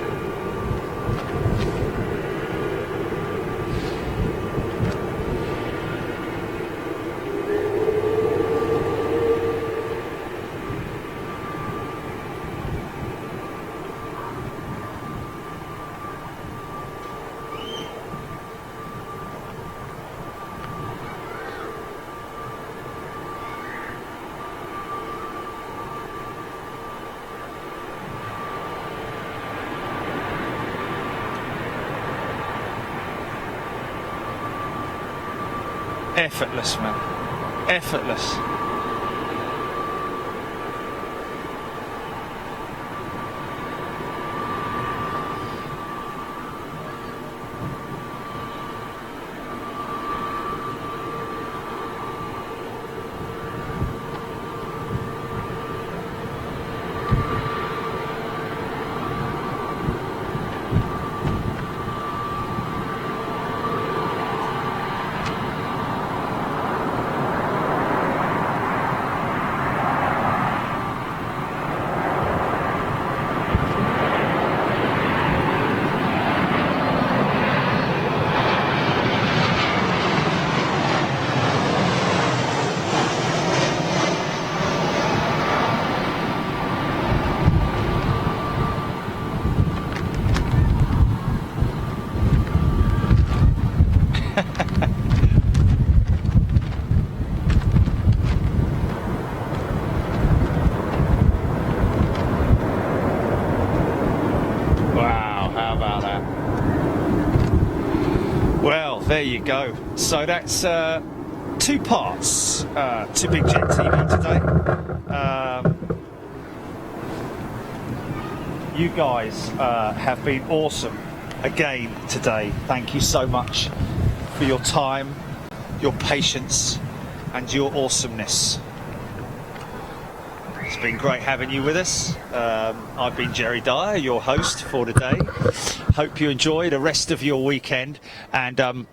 Effortless, man. Effortless. you go. So that's 2 parts to Big Jet TV today. You guys have been awesome again today. Thank you so much for your time, your patience, and your awesomeness. It's been great having you with us. I've been Jerry Dyer, your host for today. Hope you enjoy the rest of your weekend. And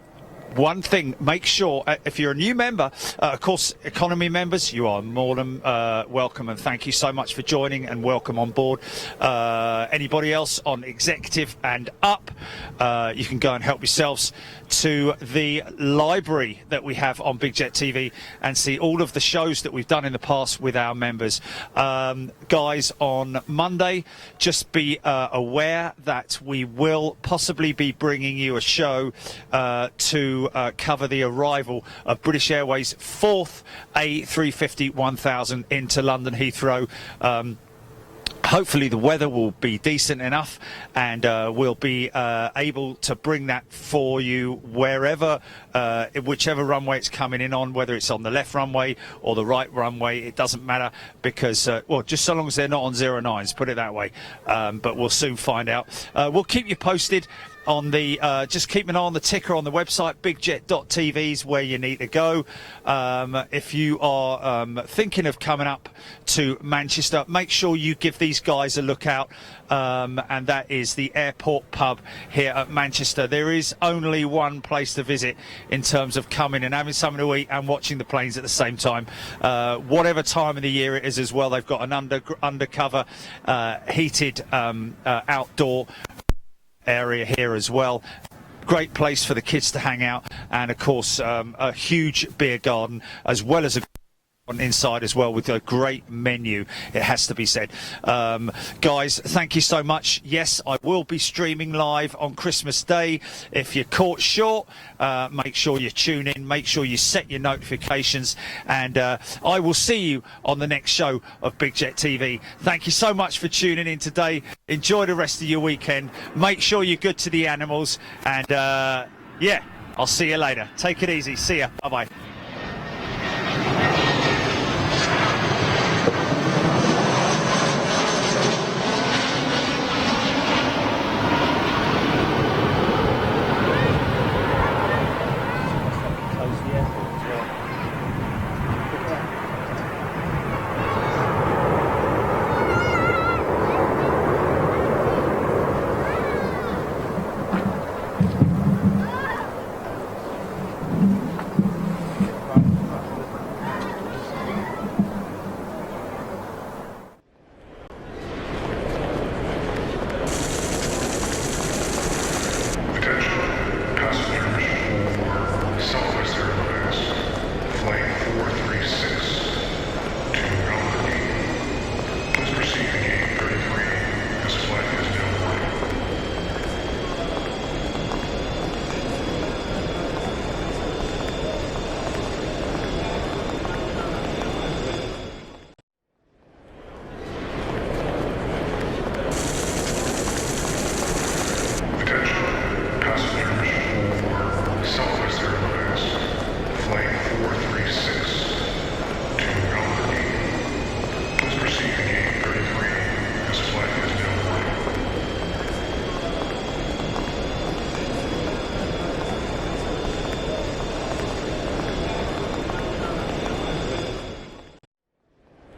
one thing, make sure, if you're a new member, of course, economy members, you are more than welcome, and thank you so much for joining and welcome on board. Anybody else on executive and up, you can go and help yourselves to the library that we have on Big Jet TV and see all of the shows that we've done in the past with our members. Guys, on Monday, just be aware that we will possibly be bringing you a show to cover the arrival of British Airways' 4th A350-1000 into London Heathrow. Hopefully the weather will be decent enough, and we'll be able to bring that for you wherever, whichever runway it's coming in on, whether it's on the left runway or the right runway, it doesn't matter, because, well, just so long as they're not on 09s, put it that way. But we'll soon find out. We'll keep you posted on the just keep an eye on the ticker on the website. bigjet.tv is where you need to go. If you are thinking of coming up to Manchester, make sure you give these guys a look out, and that is the Airport Pub here at Manchester. There is only one place to visit in terms of coming and having something to eat and watching the planes at the same time, whatever time of the year it is as well. They've got an undercover heated outdoor area here as well. Great place for the kids to hang out, and of course a huge beer garden as well as a inside as well, with a great menu, it has to be said. Guys, thank you so much. Yes, I will be streaming live on Christmas Day. If you're caught short, make sure you tune in, make sure you set your notifications, and I will see you on the next show of Big Jet TV. Thank you so much for tuning in today. Enjoy the rest of your weekend. Make sure you're good to the animals, and yeah, I'll see you later. Take it easy. See ya. Bye bye.